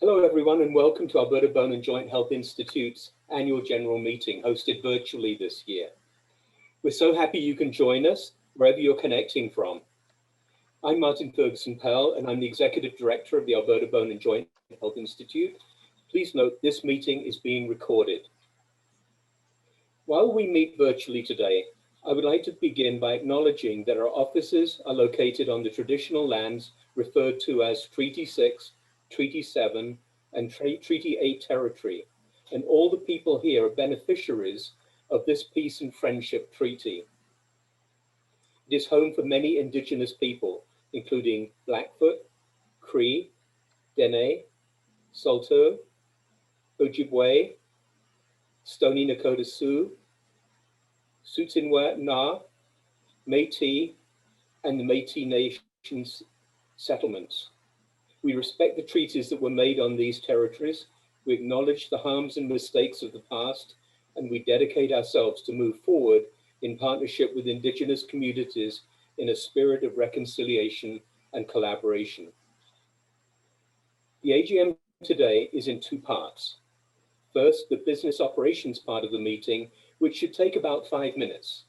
Hello everyone and welcome to Alberta Bone and Joint Health Institute's annual general meeting hosted virtually this year. We're so happy you can join us wherever you're connecting from. I'm Martin Ferguson-Pell and I'm the Executive Director of the Alberta Bone and Joint Health Institute. Please note this meeting is being recorded. While we meet virtually today, I would like to begin by acknowledging that our offices are located on the traditional lands referred to as Treaty 6, Treaty 7, and Treaty 8 territory, and all the people here are beneficiaries of this peace and friendship treaty. It is home for many Indigenous people, including Blackfoot, Cree, Dene, Saulteaux, Ojibwe, Stoney Nakoda Sioux, Tsuut'ina Na, Métis, and the Métis Nations settlements. We respect the treaties that were made on these territories, we acknowledge the harms and mistakes of the past, and we dedicate ourselves to move forward in partnership with Indigenous communities in a spirit of reconciliation and collaboration. The AGM today is in two parts. First, the business operations part of the meeting, which should take about 5 minutes.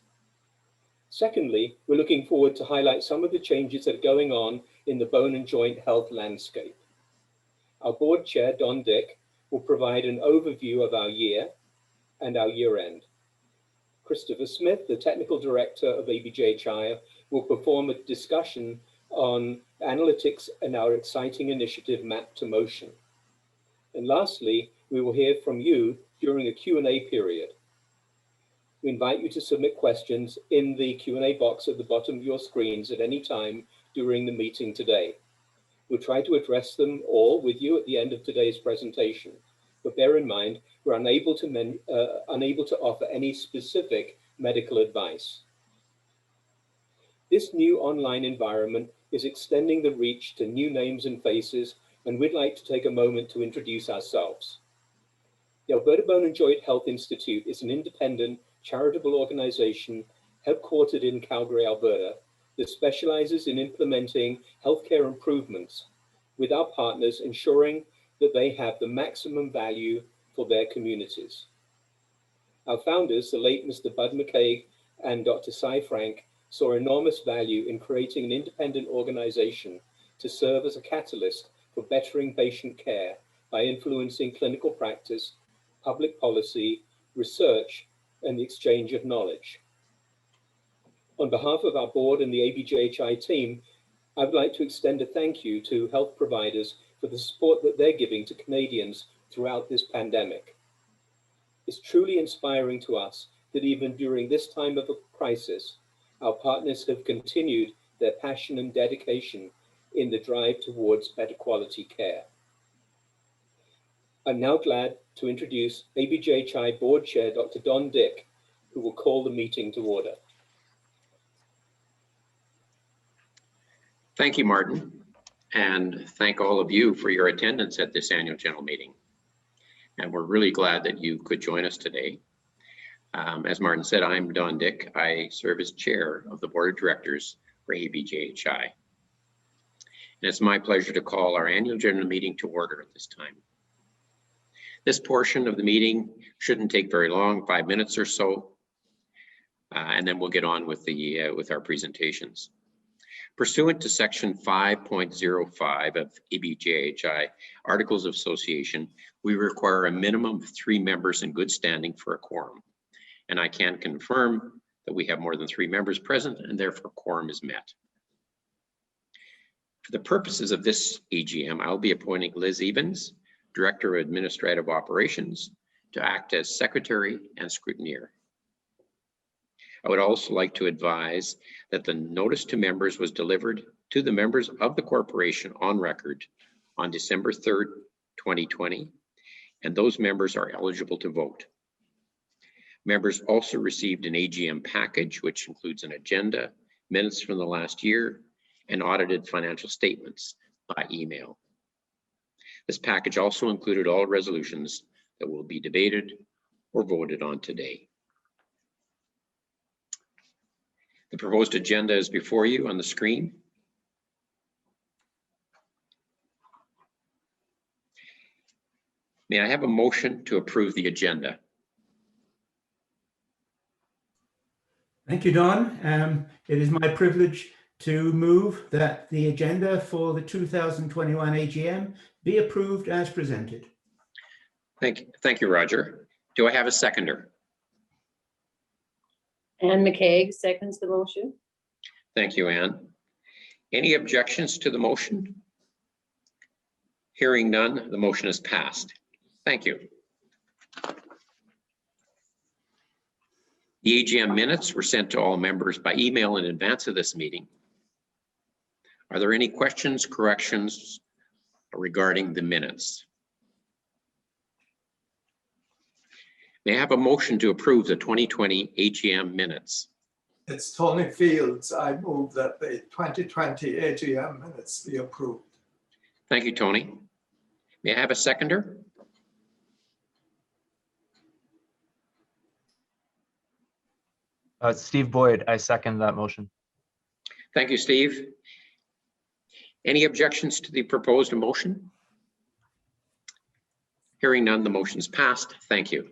Secondly, we're looking forward to highlight some of the changes that are going on in the bone and joint health landscape. Our board chair, Don Dick, will provide an overview of our year and our year end. Christopher Smith, the technical director of ABJHI, will perform a discussion on analytics and our exciting initiative, Map to Motion. And lastly, we will hear from you during a Q&A period. We invite you to submit questions in the Q&A box at the bottom of your screens at any time during the meeting today. We'll try to address them all with you at the end of today's presentation, but bear in mind, we're unable to offer any specific medical advice. This new online environment is extending the reach to new names and faces, and we'd like to take a moment to introduce ourselves. The Alberta Bone and Joint Health Institute is an independent charitable organization headquartered in Calgary, Alberta, that specializes in implementing healthcare improvements with our partners, ensuring that they have the maximum value for their communities. Our founders, the late Mr. Bud McCaig and Dr. Cy Frank, saw enormous value in creating an independent organization to serve as a catalyst for bettering patient care by influencing clinical practice, public policy, research, and the exchange of knowledge. On behalf of our board and the ABJHI team, I would like to extend a thank you to health providers for the support that they're giving to Canadians throughout this pandemic. It's truly inspiring to us that even during this time of a crisis, our partners have continued their passion and dedication in the drive towards better quality care. I'm now glad to introduce ABJHI Board Chair, Dr. Don Dick, who will call the meeting to order. Thank you, Martin, and thank all of you for your attendance at this annual general meeting. And we're really glad that you could join us today. As Martin said, I'm Don Dick. I serve as chair of the board of directors for ABJHI. And it's my pleasure to call our annual general meeting to order at this time. This portion of the meeting shouldn't take very long, 5 minutes or so, and then we'll get on with our presentations. Pursuant to section 5.05 of ABJHI Articles of Association, we require a minimum of 3 members in good standing for a quorum. And I can confirm that we have more than 3 members present, and therefore quorum is met. For the purposes of this AGM, I'll be appointing Liz Evans, Director of Administrative Operations, to act as Secretary and Scrutineer. I would also like to advise that the notice to members was delivered to the members of the corporation on record on December 3rd, 2020, and those members are eligible to vote. Members also received an AGM package, which includes an agenda, minutes from the last year, and audited financial statements by email. This package also included all resolutions that will be debated or voted on today. The proposed agenda is before you on the screen. May I have a motion to approve the agenda? Thank you, Don. It is my privilege to move that the agenda for the 2021 AGM be approved as presented. Thank you, Roger. Do I have a seconder? Anne McCaig seconds the motion. Thank you, Anne. Any objections to the motion? Hearing none, the motion is passed. Thank you. The AGM minutes were sent to all members by email in advance of this meeting. Are there any questions, corrections regarding the minutes? May I have a motion to approve the 2020 AGM minutes? It's Tony Fields. I move that the 2020 AGM minutes be approved. Thank you, Tony. May I have a seconder? Steve Boyd, I second that motion. Thank you, Steve. Any objections to the proposed motion? Hearing none, the motion is passed. Thank you.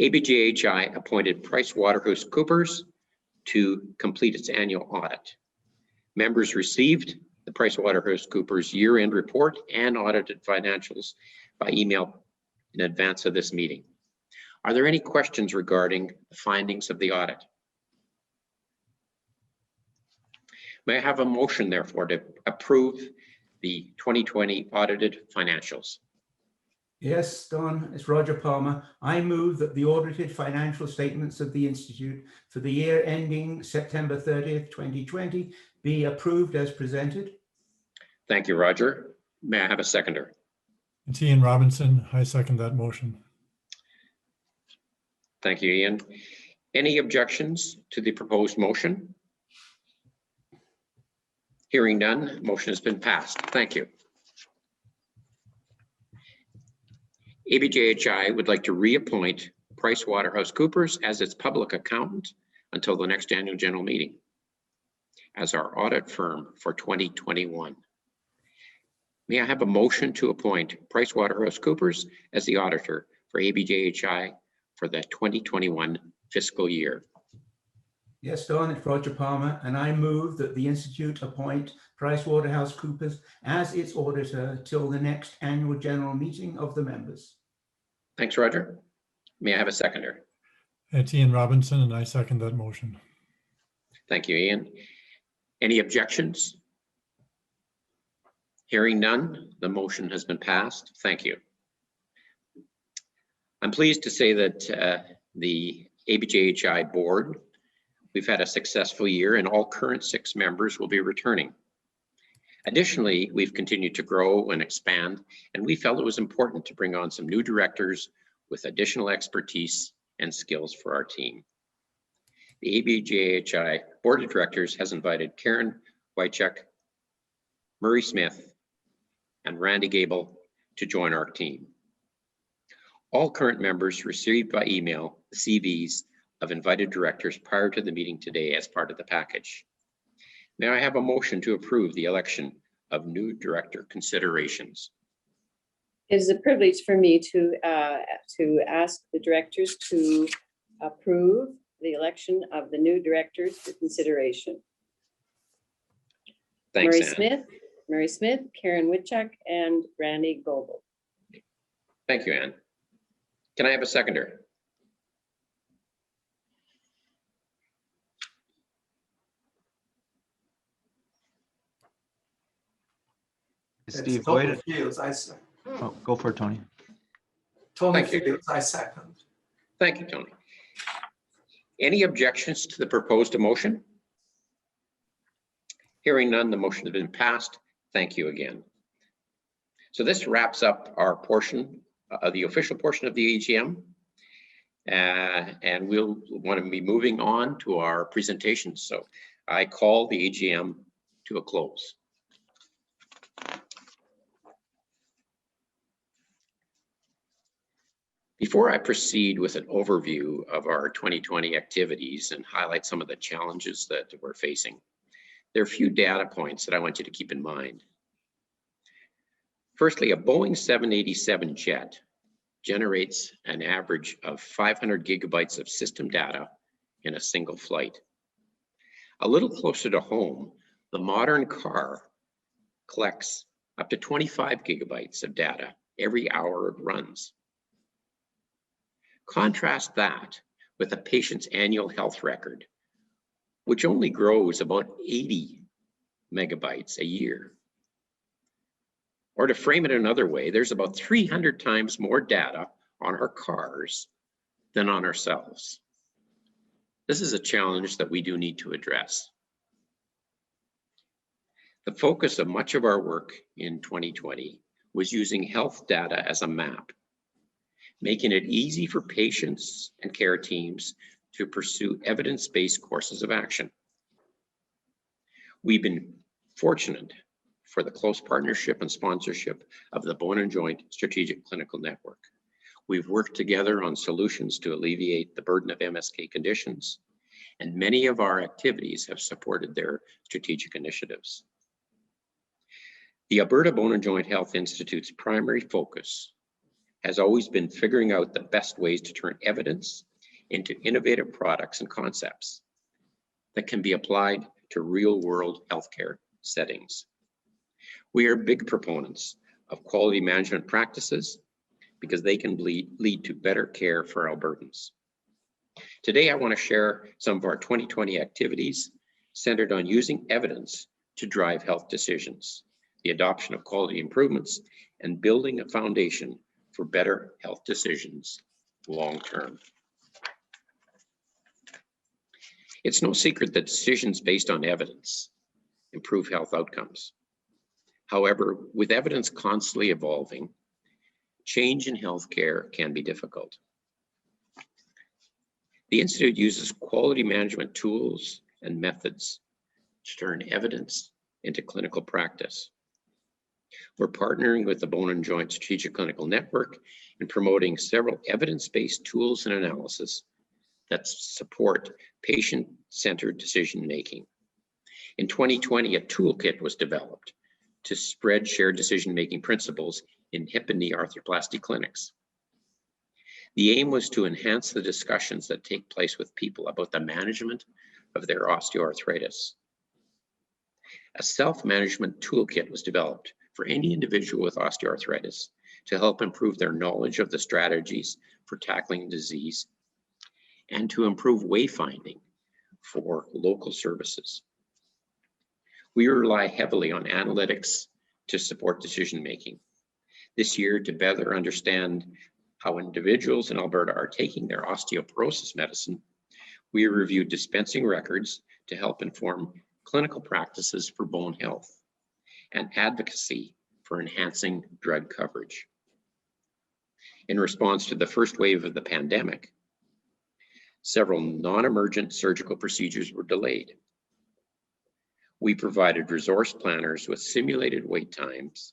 ABJHI appointed PricewaterhouseCoopers to complete its annual audit. Members received the PricewaterhouseCoopers year-end report and audited financials by email in advance of this meeting. Are there any questions regarding the findings of the audit? May I have a motion, therefore, to approve the 2020 audited financials? Yes, Don, it's Roger Palmer. I move that the audited financial statements of the Institute for the year ending September 30th, 2020 be approved as presented. Thank you, Roger. May I have a seconder? It's Ian Robinson. I second that motion. Thank you, Ian. Any objections to the proposed motion? Hearing none, motion has been passed. Thank you. ABJHI would like to reappoint PricewaterhouseCoopers as its public accountant until the next annual general meeting as our audit firm for 2021. May I have a motion to appoint PricewaterhouseCoopers as the auditor for ABJHI for the 2021 fiscal year? Yes, Don, it's Roger Palmer, and I move that the Institute appoint PricewaterhouseCoopers as its auditor till the next annual general meeting of the members. Thanks, Roger. May I have a seconder? It's Ian Robinson, and I second that motion. Thank you, Ian. Any objections? Hearing none, the motion has been passed. Thank you. I'm pleased to say that the ABJHI board, we've had a successful year and all current 6 members will be returning. Additionally, we've continued to grow and expand, and we felt it was important to bring on some new directors with additional expertise and skills for our team. The ABJHI Board of Directors has invited Karen Wychuk, Murray Smith, and Randy Gable to join our team. All current members received by email the CVs of invited directors prior to the meeting today as part of the package. May I have a motion to approve the election of new director considerations? It is a privilege for me to ask the directors to approve the election of the new directors for consideration. Thanks, Anne. Murray Smith, Karen Wychuk, and Randy Gable. Thank you, Anne. Can I have a seconder? Steve Tony Boyd. Fields. I second. Oh, go for it, Tony. Tony Thank you. Fields. I second. Thank you, Tony. Any objections to the proposed motion? Hearing none, the motion has been passed. Thank you again. So this wraps up our portion, the official portion of the AGM. And we'll want to be moving on to our presentations. So I call the AGM to a close. Before I proceed with an overview of our 2020 activities and highlight some of the challenges that we're facing, there are a few data points that I want you to keep in mind. Firstly, a Boeing 787 jet generates an average of 500 gigabytes of system data in a single flight. A little closer to home, the modern car collects up to 25 gigabytes of data every hour it runs. Contrast that with a patient's annual health record, which only grows about 80 megabytes a year. Or to frame it another way, there's about 300 times more data on our cars than on ourselves. This is a challenge that we do need to address. The focus of much of our work in 2020 was using health data as a map, making it easy for patients and care teams to pursue evidence-based courses of action. We've been fortunate for the close partnership and sponsorship of the Bone and Joint Strategic Clinical Network. We've worked together on solutions to alleviate the burden of MSK conditions, and many of our activities have supported their strategic initiatives. The Alberta Bone and Joint Health Institute's primary focus has always been figuring out the best ways to turn evidence into innovative products and concepts that can be applied to real-world healthcare settings. We are big proponents of quality management practices because they can lead to better care for Albertans. Today, I want to share some of our 2020 activities centered on using evidence to drive health decisions, the adoption of quality improvements, and building a foundation for better health decisions long-term. It's no secret that decisions based on evidence improve health outcomes. However, with evidence constantly evolving, change in healthcare can be difficult. The Institute uses quality management tools and methods to turn evidence into clinical practice. We're partnering with the Bone and Joint Strategic Clinical Network and promoting several evidence-based tools and analysis that support patient-centered decision-making. In 2020, a toolkit was developed to spread shared decision-making principles in hip and knee arthroplasty clinics. The aim was to enhance the discussions that take place with people about the management of their osteoarthritis. A self-management toolkit was developed for any individual with osteoarthritis to help improve their knowledge of the strategies for tackling disease and to improve wayfinding for local services. We rely heavily on analytics to support decision-making. This year, to better understand how individuals in Alberta are taking their osteoporosis medicine, we reviewed dispensing records to help inform clinical practices for bone health and advocacy for enhancing drug coverage. In response to the first wave of the pandemic, several non-emergent surgical procedures were delayed. We provided resource planners with simulated wait times,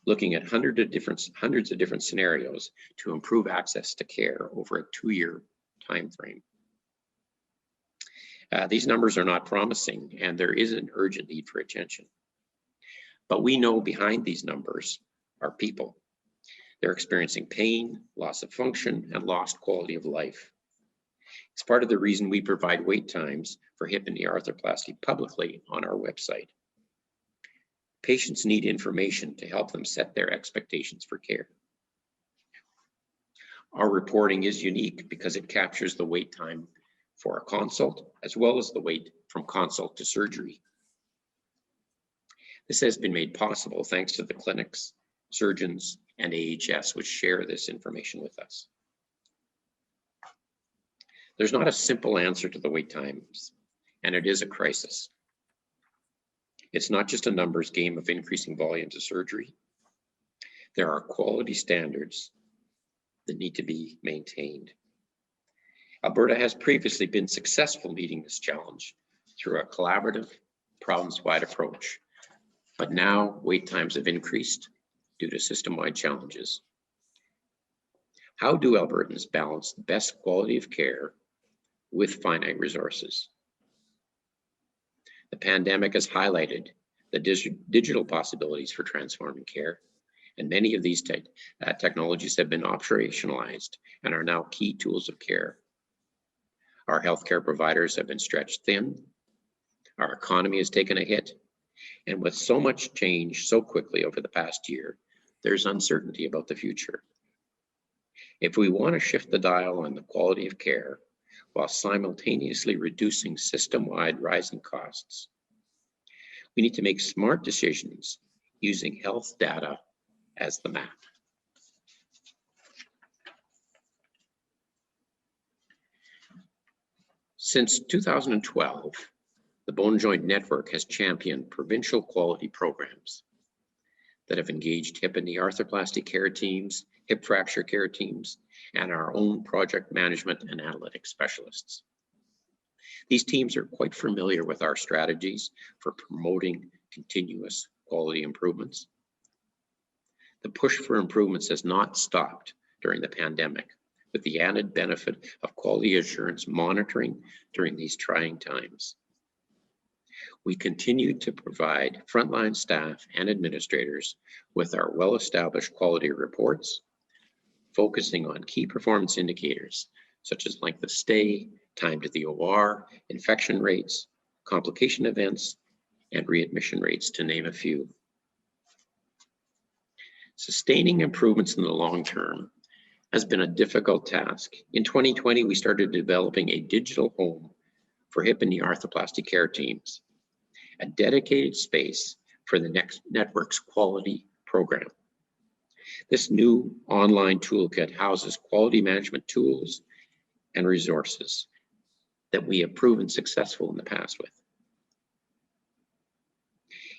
looking at hundreds of different scenarios to improve access to care over a 2-year time frame. These numbers are not promising, and there is an urgent need for attention. But we know behind these numbers are people. They're experiencing pain, loss of function, and lost quality of life. It's part of the reason we provide wait times for hip and knee arthroplasty publicly on our website. Patients need information to help them set their expectations for care. Our reporting is unique because it captures the wait time for a consult, as well as the wait from consult to surgery. This has been made possible thanks to the clinics, surgeons, and AHS, which share this information with us. There's not a simple answer to the wait times, and it is a crisis. It's not just a numbers game of increasing volumes of surgery. There are quality standards that need to be maintained. Alberta has previously been successful meeting this challenge through a collaborative, province-wide approach, but now wait times have increased due to system-wide challenges. How do Albertans balance the best quality of care with finite resources? The pandemic has highlighted the digital possibilities for transforming care, And many of these technologies have been operationalized and are now key tools of care. Our healthcare providers have been stretched thin. Our economy has taken a hit. And with so much change so quickly over the past year, there's uncertainty about the future. If we want to shift the dial on the quality of care while simultaneously reducing system-wide rising costs, we need to make smart decisions using health data as the map. Since 2012, the Bone Joint Network has championed provincial quality programs that have engaged hip and knee arthroplasty care teams, hip fracture care teams, and our own project management and analytics specialists. These teams are quite familiar with our strategies for promoting continuous quality improvements. The push for improvements has not stopped during the pandemic, with the added benefit of quality assurance monitoring during these trying times. We continue to provide frontline staff and administrators with our well-established quality reports, focusing on key performance indicators such as length of stay, time to the OR, infection rates, complication events, and readmission rates, to name a few. Sustaining improvements in the long term has been a difficult task. In 2020, we started developing a digital home for hip and knee arthroplasty care teams, a dedicated space for the next network's quality program. This new online toolkit houses quality management tools and resources that we have proven successful in the past with.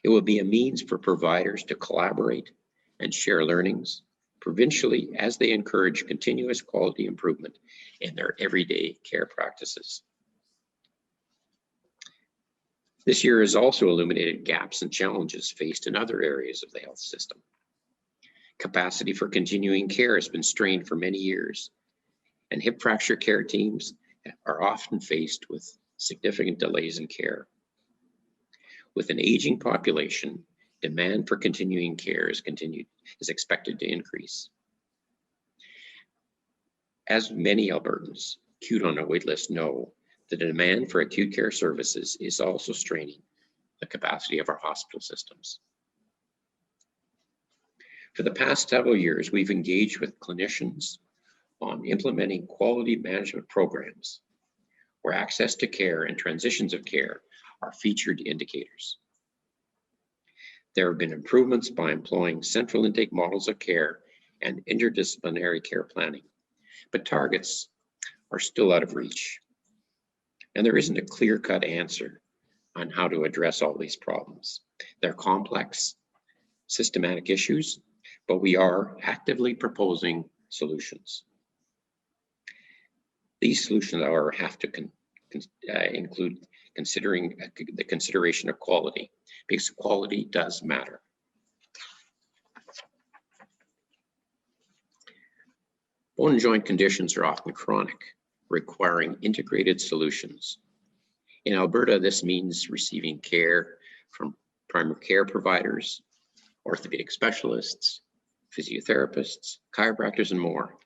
It will be a means for providers to collaborate and share learnings provincially as they encourage continuous quality improvement in their everyday care practices. This year has also illuminated gaps and challenges faced in other areas of the health system. Capacity for continuing care has been strained for many years, and hip fracture care teams are often faced with significant delays in care. With an aging population, demand for continuing care is expected to increase. As many Albertans queued on a wait list know, the demand for acute care services is also straining the capacity of our hospital systems. For the past several years, we've engaged with clinicians on implementing quality management programs where access to care and transitions of care are featured indicators. There have been improvements by employing central intake models of care and interdisciplinary care planning, but targets are still out of reach. And there isn't a clear-cut answer on how to address all these problems. They're complex, systematic issues, but we are actively proposing solutions. These solutions, however, have to include considering the consideration of quality, because quality does matter. Bone and joint conditions are often chronic, requiring integrated solutions. In Alberta, this means receiving care from primary care providers, orthopedic specialists, physiotherapists, chiropractors, and more.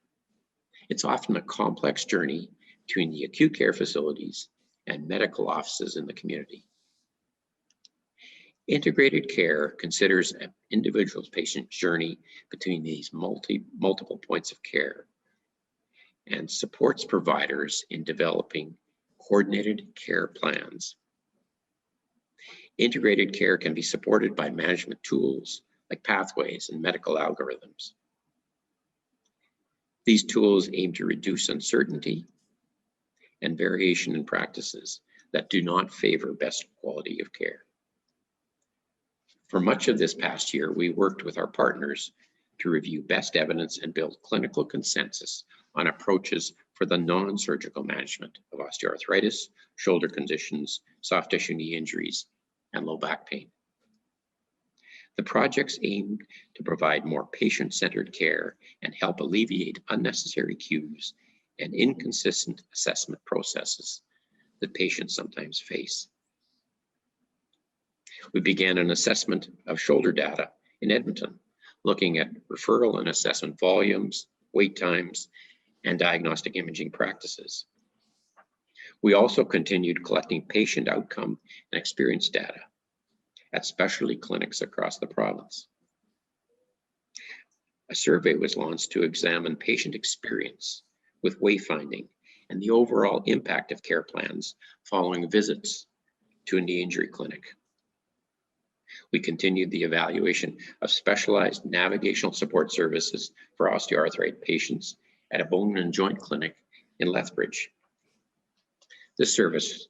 It's often a complex journey between the acute care facilities and medical offices in the community. Integrated care considers an individual's patient journey between these multiple points of care and supports providers in developing coordinated care plans. Integrated care can be supported by management tools like pathways and medical algorithms. These tools aim to reduce uncertainty and variation in practices that do not favor best quality of care. For much of this past year, we worked with our partners to review best evidence and build clinical consensus on approaches for the non-surgical management of osteoarthritis, shoulder conditions, soft tissue knee injuries, and low back pain. The projects aim to provide more patient-centered care and help alleviate unnecessary queues and inconsistent assessment processes that patients sometimes face. We began an assessment of shoulder data in Edmonton, looking at referral and assessment volumes, wait times, and diagnostic imaging practices. We also continued collecting patient outcome and experience data at specialty clinics across the province. A survey was launched to examine patient experience with wayfinding and the overall impact of care plans following visits to a knee injury clinic. We continued the evaluation of specialized navigational support services for osteoarthritis patients at a bone and joint clinic in Lethbridge. This service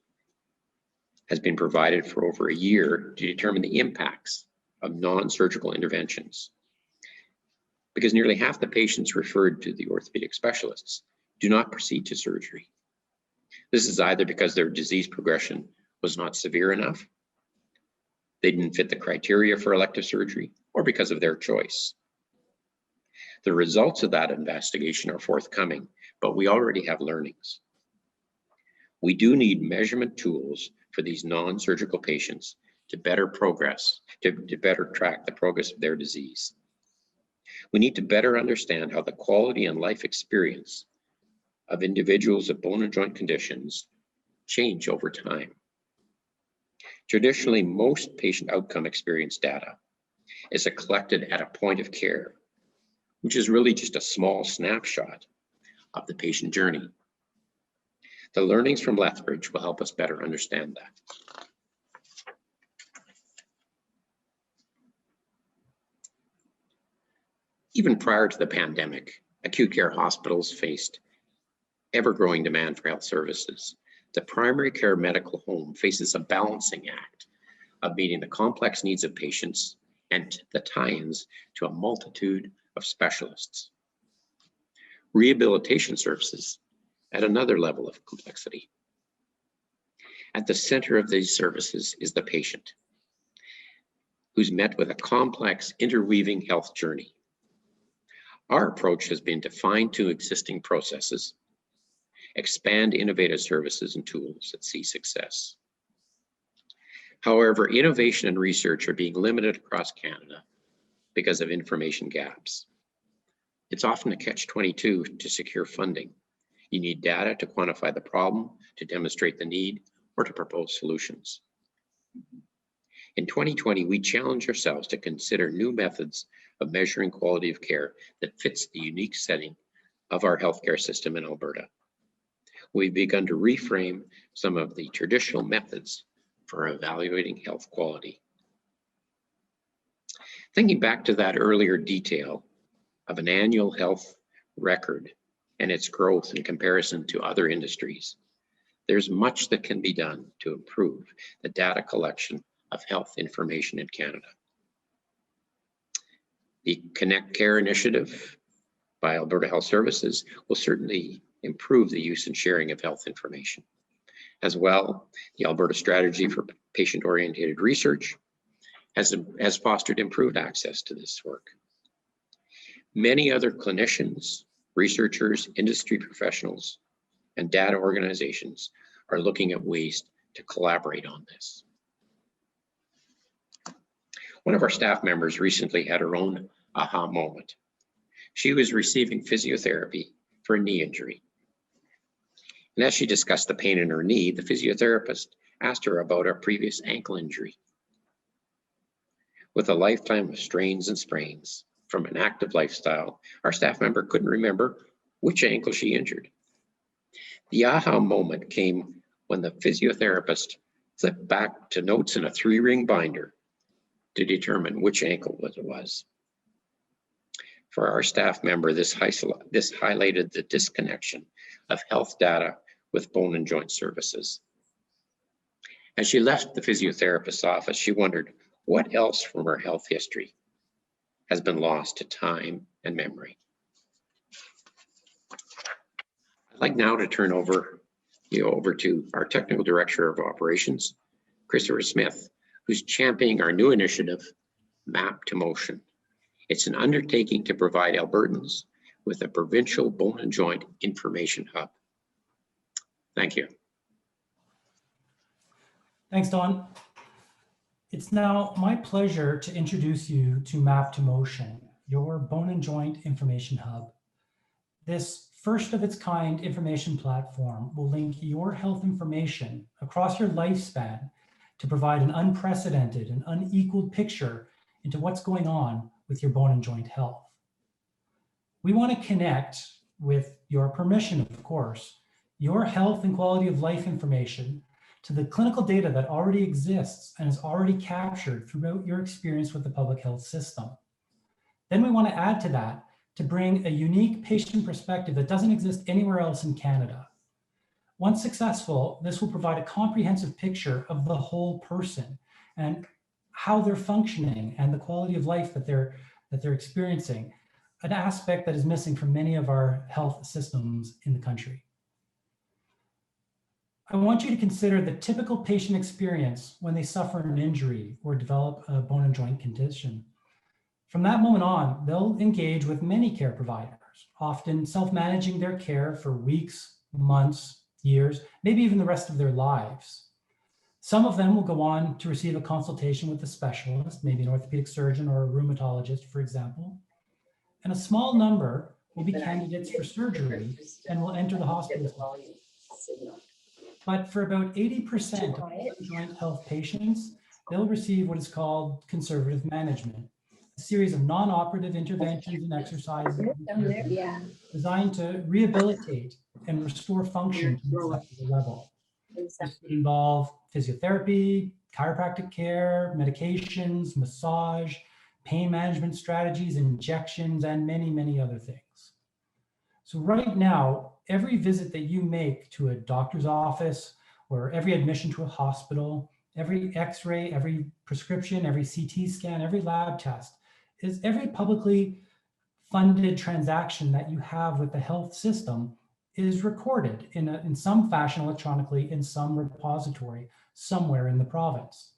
has been provided for over a year to determine the impacts of non-surgical interventions, because nearly half the patients referred to the orthopedic specialists do not proceed to surgery. This is either because their disease progression was not severe enough, they didn't fit the criteria for elective surgery, or because of their choice. The results of that investigation are forthcoming, but we already have learnings. We do need measurement tools for these non-surgical patients to better progress, to better track the progress of their disease. We need to better understand how the quality and life experience of individuals with bone and joint conditions change over time. Traditionally, most patient outcome experience data is collected at a point of care, which is really just a small snapshot of the patient journey. The learnings from Lethbridge will help us better understand that. Even prior to the pandemic, acute care hospitals faced ever-growing demand for health services. The primary care medical home faces a balancing act of meeting the complex needs of patients and the tie-ins to a multitude of specialists. Rehabilitation services at another level of complexity. At the center of these services is the patient, who's met with a complex interweaving health journey. Our approach has been to fine-tune existing processes, expand innovative services and tools that see success. However, innovation and research are being limited across Canada because of information gaps. It's often a catch-22 to secure funding. You need data to quantify the problem, to demonstrate the need, or to propose solutions. In 2020, we challenged ourselves to consider new methods of measuring quality of care that fits the unique setting of our healthcare system in Alberta. We've begun to reframe some of the traditional methods for evaluating health quality. Thinking back to that earlier detail of an annual health record and its growth in comparison to other industries, there's much that can be done to improve the data collection of health information in Canada. The Connect Care initiative by Alberta Health Services will certainly improve the use and sharing of health information. As well, the Alberta Strategy for Patient-Oriented Research has fostered improved access to this work. Many other clinicians, researchers, industry professionals, and data organizations are looking at ways to collaborate on this. One of our staff members recently had her own aha moment. She was receiving physiotherapy for a knee injury. And as she discussed the pain in her knee, the physiotherapist asked her about her previous ankle injury. With a lifetime of strains and sprains from an active lifestyle, our staff member couldn't remember which ankle she injured. The aha moment came when the physiotherapist flipped back to notes in a 3-ring binder to determine which ankle it was. For our staff member, this highlighted the disconnection of health data with bone and joint services. As she left the physiotherapist's office, she wondered what else from her health history has been lost to time and memory. I'd like now to turn over to our Technical Director of Operations, Christopher Smith, who's championing our new initiative, Map to Motion. It's an undertaking to provide Albertans with a provincial bone and joint information hub. Thank you. Thanks, Don. It's now my pleasure to introduce you to Map to Motion, your bone and joint information hub. This first of its kind information platform will link your health information across your lifespan to provide an unprecedented and unequaled picture into what's going on with your bone and joint health. We want to connect, with your permission, of course, your health and quality of life information to the clinical data that already exists and is already captured throughout your experience with the public health system. Then we want to add to that to bring a unique patient perspective that doesn't exist anywhere else in Canada. Once successful, this will provide a comprehensive picture of the whole person and how they're functioning and the quality of life that they're experiencing, an aspect that is missing from many of our health systems in the country. I want you to consider the typical patient experience when they suffer an injury or develop a bone and joint condition. From that moment on, they'll engage with many care providers, often self-managing their care for weeks, months, years, maybe even the rest of their lives. Some of them will go on to receive a consultation with a specialist, maybe an orthopedic surgeon or a rheumatologist, for example. And a small number will be candidates for surgery and will enter the hospital. But for about 80% of joint health patients, they'll receive what is called conservative management, a series of non-operative interventions and exercises designed to rehabilitate and restore function to an acceptable level. This could involve physiotherapy, chiropractic care, medications, massage, pain management strategies, injections, and many, many other things. So right now, every visit that you make to a doctor's office or every admission to a hospital, every x-ray, every prescription, every CT scan, every lab test, is every publicly funded transaction that you have with the health system is recorded in some fashion electronically in some repository somewhere in the province.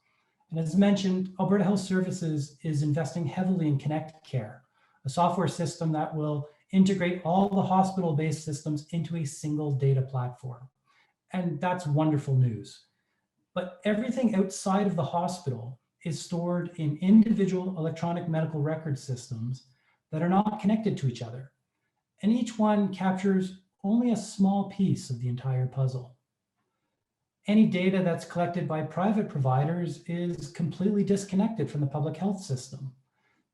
And as mentioned, Alberta Health Services is investing heavily in Connect Care, a software system that will integrate all the hospital-based systems into a single data platform. And that's wonderful news. But everything outside of the hospital is stored in individual electronic medical record systems that are not connected to each other. And each one captures only a small piece of the entire puzzle. Any data that's collected by private providers is completely disconnected from the public health system.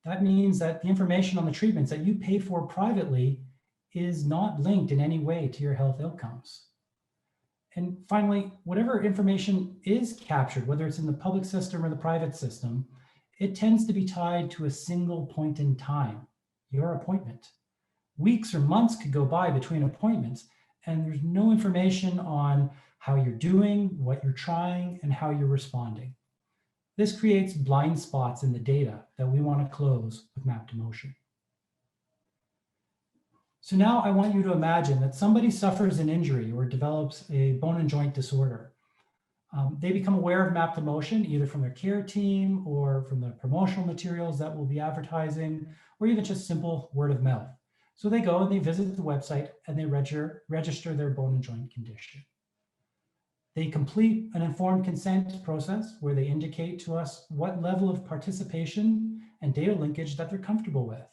That means that the information on the treatments that you pay for privately is not linked in any way to your health outcomes. And finally, whatever information is captured, whether it's in the public system or the private system, it tends to be tied to a single point in time, your appointment. Weeks or months could go by between appointments, and there's no information on how you're doing, what you're trying, and how you're responding. This creates blind spots in the data that we want to close with Map2Motion. So now I want you to imagine that somebody suffers an injury or develops a bone and joint disorder. They become aware of Map2Motion either from their care team or from the promotional materials that we'll be advertising, or even just simple word of mouth. So they go and they visit the website and they register their bone and joint condition. They complete an informed consent process where they indicate to us what level of participation and data linkage that they're comfortable with.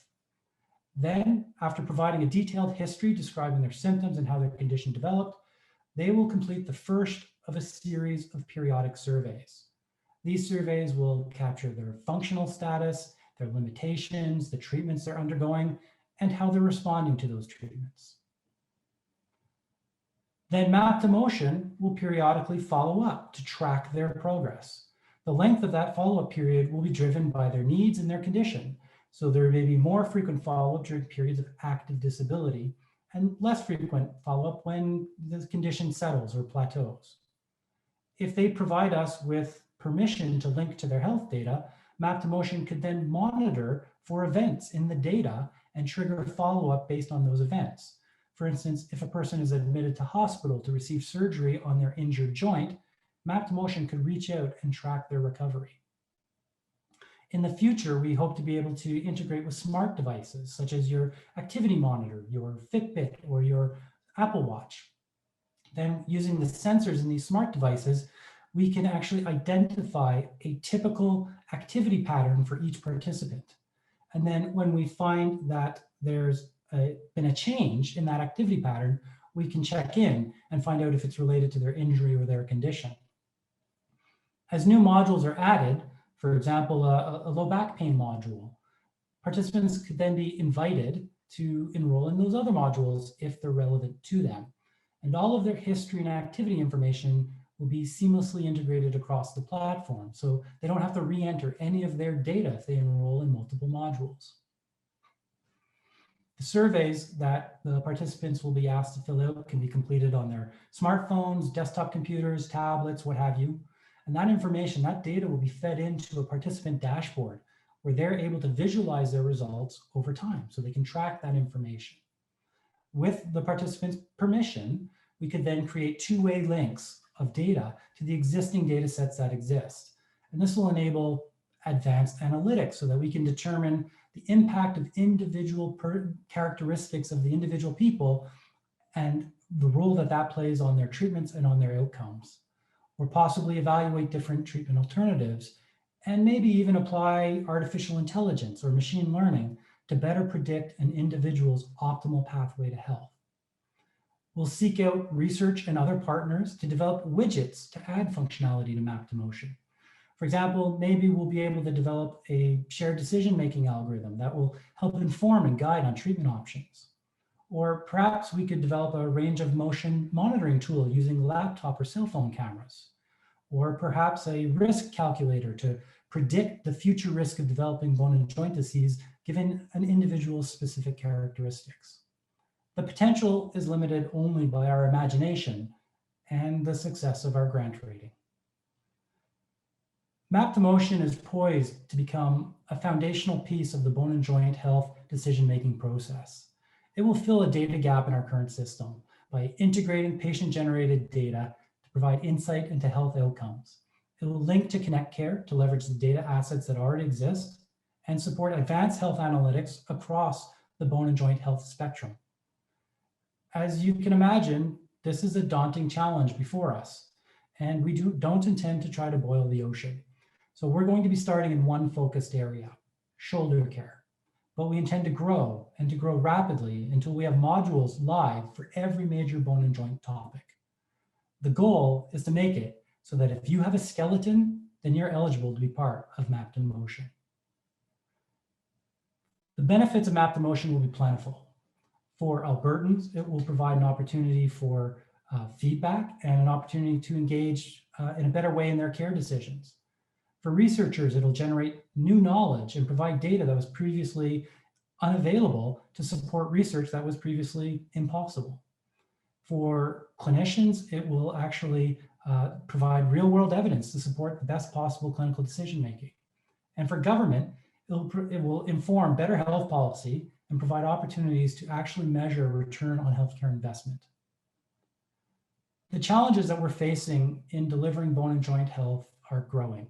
Then, after providing a detailed history describing their symptoms and how their condition developed, they will complete the first of a series of periodic surveys. These surveys will capture their functional status, their limitations, the treatments they're undergoing, and how they're responding to those treatments. Then Map2Motion will periodically follow up to track their progress. The length of that follow-up period will be driven by their needs and their condition. So there may be more frequent follow-up during periods of active disability and less frequent follow-up when the condition settles or plateaus. If they provide us with permission to link to their health data, Map2Motion could then monitor for events in the data and trigger follow-up based on those events. For instance, if a person is admitted to hospital to receive surgery on their injured joint, Map2Motion could reach out and track their recovery. In the future, we hope to be able to integrate with smart devices such as your activity monitor, your Fitbit, or your Apple Watch. Then using the sensors in these smart devices, we can actually identify a typical activity pattern for each participant. And then when we find that there's been a change in that activity pattern, we can check in and find out if it's related to their injury or their condition. As new modules are added, for example, a low back pain module, participants could then be invited to enroll in those other modules if they're relevant to them. And all of their history and activity information will be seamlessly integrated across the platform. So they don't have to re-enter any of their data if they enroll in multiple modules. The surveys that the participants will be asked to fill out can be completed on their smartphones, desktop computers, tablets, what have you. And that information, that data will be fed into a participant dashboard where they're able to visualize their results over time so they can track that information. With the participant's permission, we could then create two-way links of data to the existing data sets that exist. And this will enable advanced analytics so that we can determine the impact of individual characteristics of the individual people and the role that that plays on their treatments and on their outcomes, or possibly evaluate different treatment alternatives, and maybe even apply artificial intelligence or machine learning to better predict an individual's optimal pathway to health. We'll seek out research and other partners to develop widgets to add functionality to Map2Motion. For example, maybe we'll be able to develop a shared decision-making algorithm that will help inform and guide on treatment options. Or perhaps we could develop a range of motion monitoring tool using laptop or cell phone cameras. Or perhaps a risk calculator to predict the future risk of developing bone and joint disease given an individual's specific characteristics. The potential is limited only by our imagination and the success of our grant rating. Map2Motion is poised to become a foundational piece of the bone and joint health decision-making process. It will fill a data gap in our current system by integrating patient-generated data to provide insight into health outcomes. It will link to ConnectCare to leverage the data assets that already exist and support advanced health analytics across the bone and joint health spectrum. As you can imagine, this is a daunting challenge before us, and we don't intend to try to boil the ocean. So we're going to be starting in one focused area, shoulder care, but we intend to grow and to grow rapidly until we have modules live for every major bone and joint topic. The goal is to make it so that if you have a skeleton, then you're eligible to be part of Map2Motion. The benefits of Map2Motion will be plentiful. For Albertans, it will provide an opportunity for feedback and an opportunity to engage in a better way in their care decisions. For researchers, it'll generate new knowledge and provide data that was previously unavailable to support research that was previously impossible. For clinicians, it will actually provide real-world evidence to support the best possible clinical decision-making. And for government, it will inform better health policy and provide opportunities to actually measure return on healthcare investment. The challenges that we're facing in delivering bone and joint health are growing.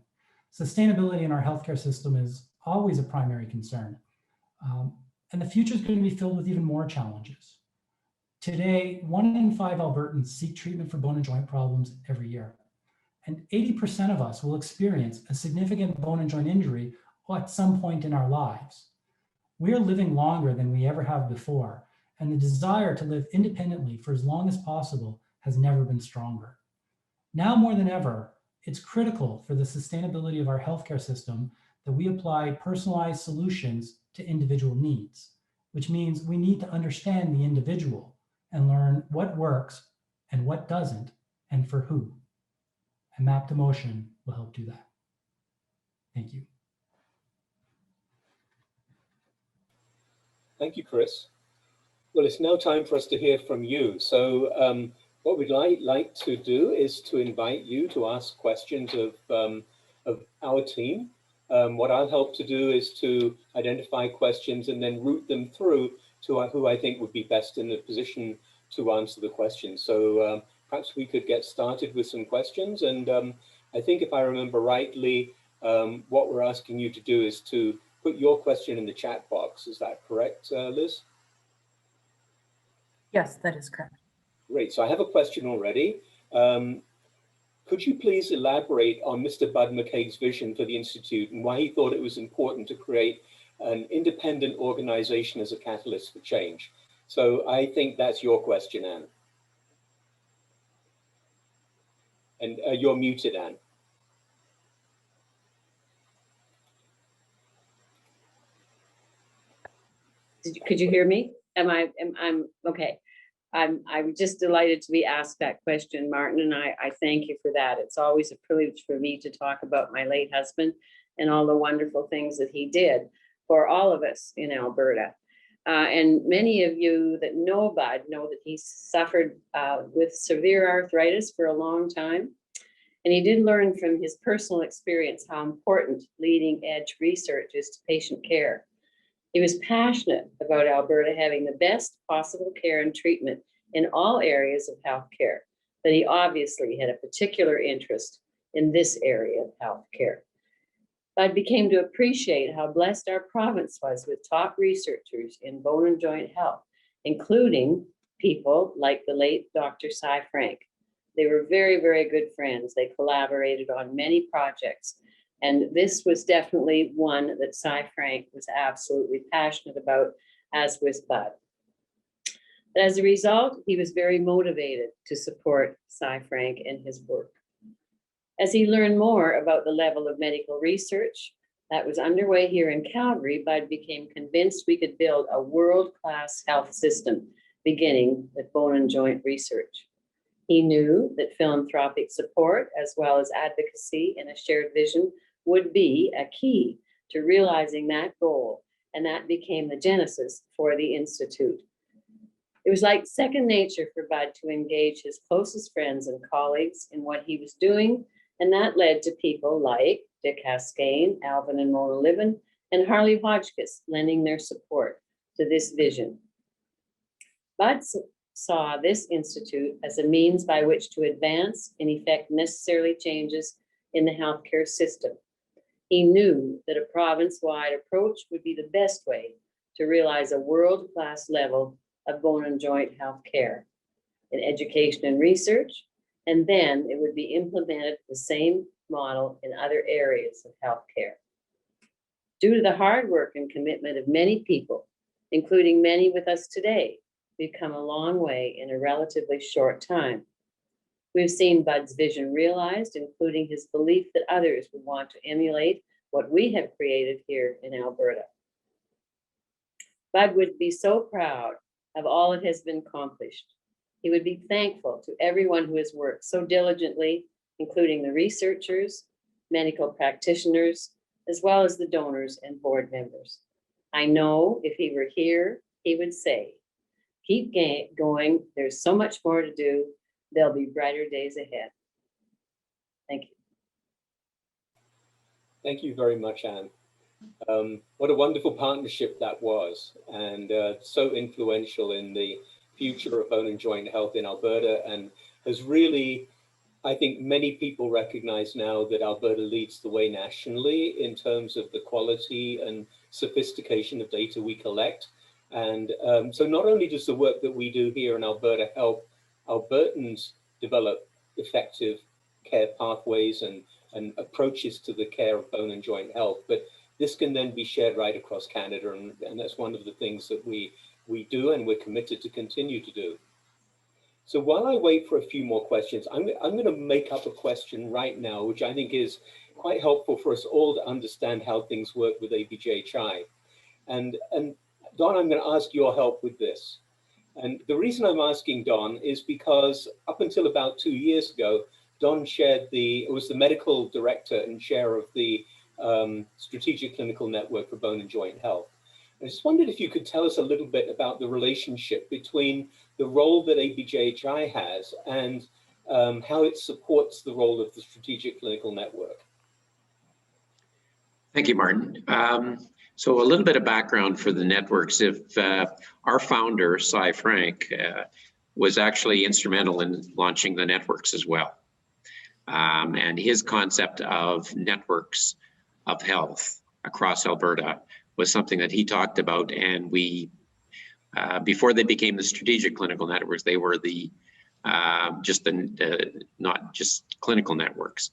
Sustainability in our healthcare system is always a primary concern. And the future is going to be filled with even more challenges. Today, 1 in 5 Albertans seek treatment for bone and joint problems every year. And 80% of us will experience a significant bone and joint injury at some point in our lives. We are living longer than we ever have before, and the desire to live independently for as long as possible has never been stronger. Now more than ever, it's critical for the sustainability of our healthcare system that we apply personalized solutions to individual needs, which means we need to understand the individual and learn what works and what doesn't and for who. And Map2Motion will help do that. Thank you. Thank you, Chris. Well, it's now time for us to hear from you. So what we'd like to do is to invite you to ask questions of our team. What I'll help to do is to identify questions and then route them through to who I think would be best in the position to answer the questions. So perhaps we could get started with some questions. And I think if I remember rightly, what we're asking you to do is to put your question in the chat box. Is that correct, Liz? Yes, that is correct. Great. So I have a question already. Could you please elaborate on Mr. Bud McCaig's vision for the Institute and why he thought it was important to create an independent organization as a catalyst for change. So I think that's your question, Anne. And you're muted, Anne. Could you hear me? I'm okay. I'm just delighted to be asked that question, Martin, and I thank you for that. It's always a privilege for me to talk about my late husband and all the wonderful things that he did for all of us in Alberta. And many of you that know Bud know that he suffered with severe arthritis for a long time. And he did learn from his personal experience how important leading edge research is to patient care. He was passionate about Alberta having the best possible care and treatment in all areas of healthcare, but he obviously had a particular interest in this area of healthcare. Bud became to appreciate how blessed our province was with top researchers in bone and joint health, including people like the late Dr. Cy Frank. They were very, very good friends. They collaborated on many projects. And this was definitely one that Cy Frank was absolutely passionate about, as was Bud. But as a result, he was very motivated to support Cy Frank and his work. As he learned more about the level of medical research that was underway here in Calgary, Bud became convinced we could build a world-class health system, beginning with bone and joint research. He knew that philanthropic support, as well as advocacy and a shared vision, would be a key to realizing that goal, and that became the genesis for the Institute. It was like second nature for Bud to engage his closest friends and colleagues in what he was doing, and that led to people like Dick Haskayne, Alvin and Mona Livin, and Harley Hotchkiss lending their support to this vision. Bud saw this institute as a means by which to advance and effect necessary changes in the healthcare system. He knew that a province-wide approach would be the best way to realize a world-class level of bone and joint healthcare in education and research, and then it would be implemented the same model in other areas of healthcare. Due to the hard work and commitment of many people, including many with us today, we've come a long way in a relatively short time. We've seen Bud's vision realized, including his belief that others would want to emulate what we have created here in Alberta. Bud would be so proud of all that has been accomplished. He would be thankful to everyone who has worked so diligently, including the researchers, medical practitioners, as well as the donors and board members. I know if he were here, he would say, keep going, there's so much more to do, there'll be brighter days ahead. Thank you. Thank you very much, Anne. What a wonderful partnership that was, and so influential in the future of bone and joint health in Alberta, and has really, I think many people recognize now that Alberta leads the way nationally in terms of the quality and sophistication of data we collect. And so not only does the work that we do here in Alberta help Albertans develop effective care pathways and approaches to the care of bone and joint health, but this can then be shared right across Canada, and that's one of the things that we do and we're committed to continue to do. So while I wait for a few more questions, I'm going to make up a question right now, which I think is quite helpful for us all to understand how things work with ABJHI. And Don, I'm going to ask your help with this. And the reason I'm asking Don is because up until about 2 years ago, Don was the medical director and chair of the Strategic Clinical Network for Bone and Joint Health. I just wondered if you could tell us a little bit about the relationship between the role that ABJHI has and how it supports the role of the Strategic Clinical Network. Thank you, Martin. So a little bit of background for the networks. If our founder, Cy Frank, was actually instrumental in launching the networks as well. And his concept of networks of health across Alberta was something that he talked about, and we, before they became the strategic clinical networks, they were the not just clinical networks.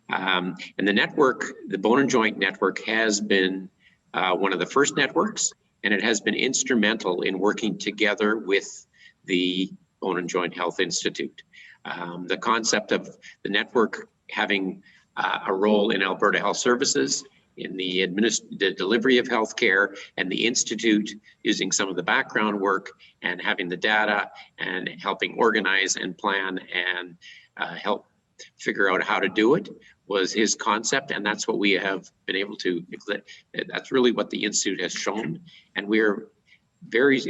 And the network, the Bone and Joint Network, has been one of the first networks, and it has been instrumental in working together with the Bone and Joint Health Institute. The concept of the network having a role in Alberta Health Services, in the delivery of healthcare, and the Institute using some of the background work and having the data and helping organize and plan and help figure out how to do it was his concept, and that's what we have been able to, that's really what the Institute has shown. And we're very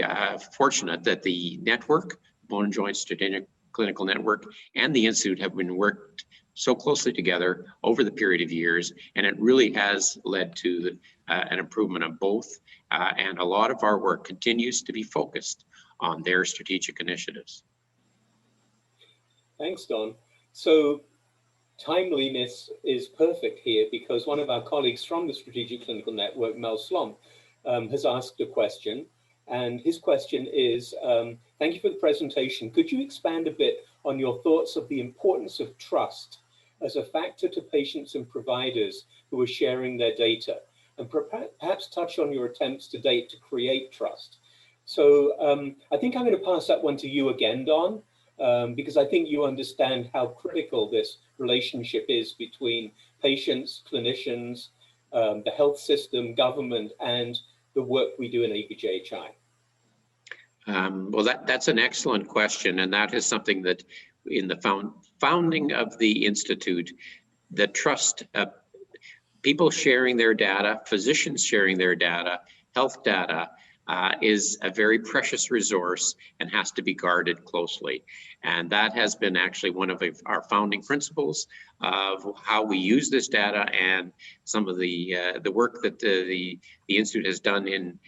fortunate that the network, Bone and Joint Strategic Clinical Network, and the Institute have been worked so closely together over the period of years, and it really has led to an improvement of both. And a lot of our work continues to be focused on their strategic initiatives. Thanks, Don. So timeliness is perfect here because one of our colleagues from the Strategic Clinical Network, Mel Slomp, has asked a question. And his question is, thank you for the presentation. Could you expand a bit on your thoughts of the importance of trust as a factor to patients and providers who are sharing their data, and perhaps touch on your attempts to date to create trust? So I think I'm going to pass that one to you again, Don, because I think you understand how critical this relationship is between patients, clinicians, the health system, government, and the work we do in ABJHI. Well, that's an excellent question, and that is something that in the founding of the Institute, the trust, people sharing their data, physicians sharing their data, health data, is a very precious resource and has to be guarded closely. And that has been actually one of our founding principles of how we use this data, and some of the work that the Institute has done in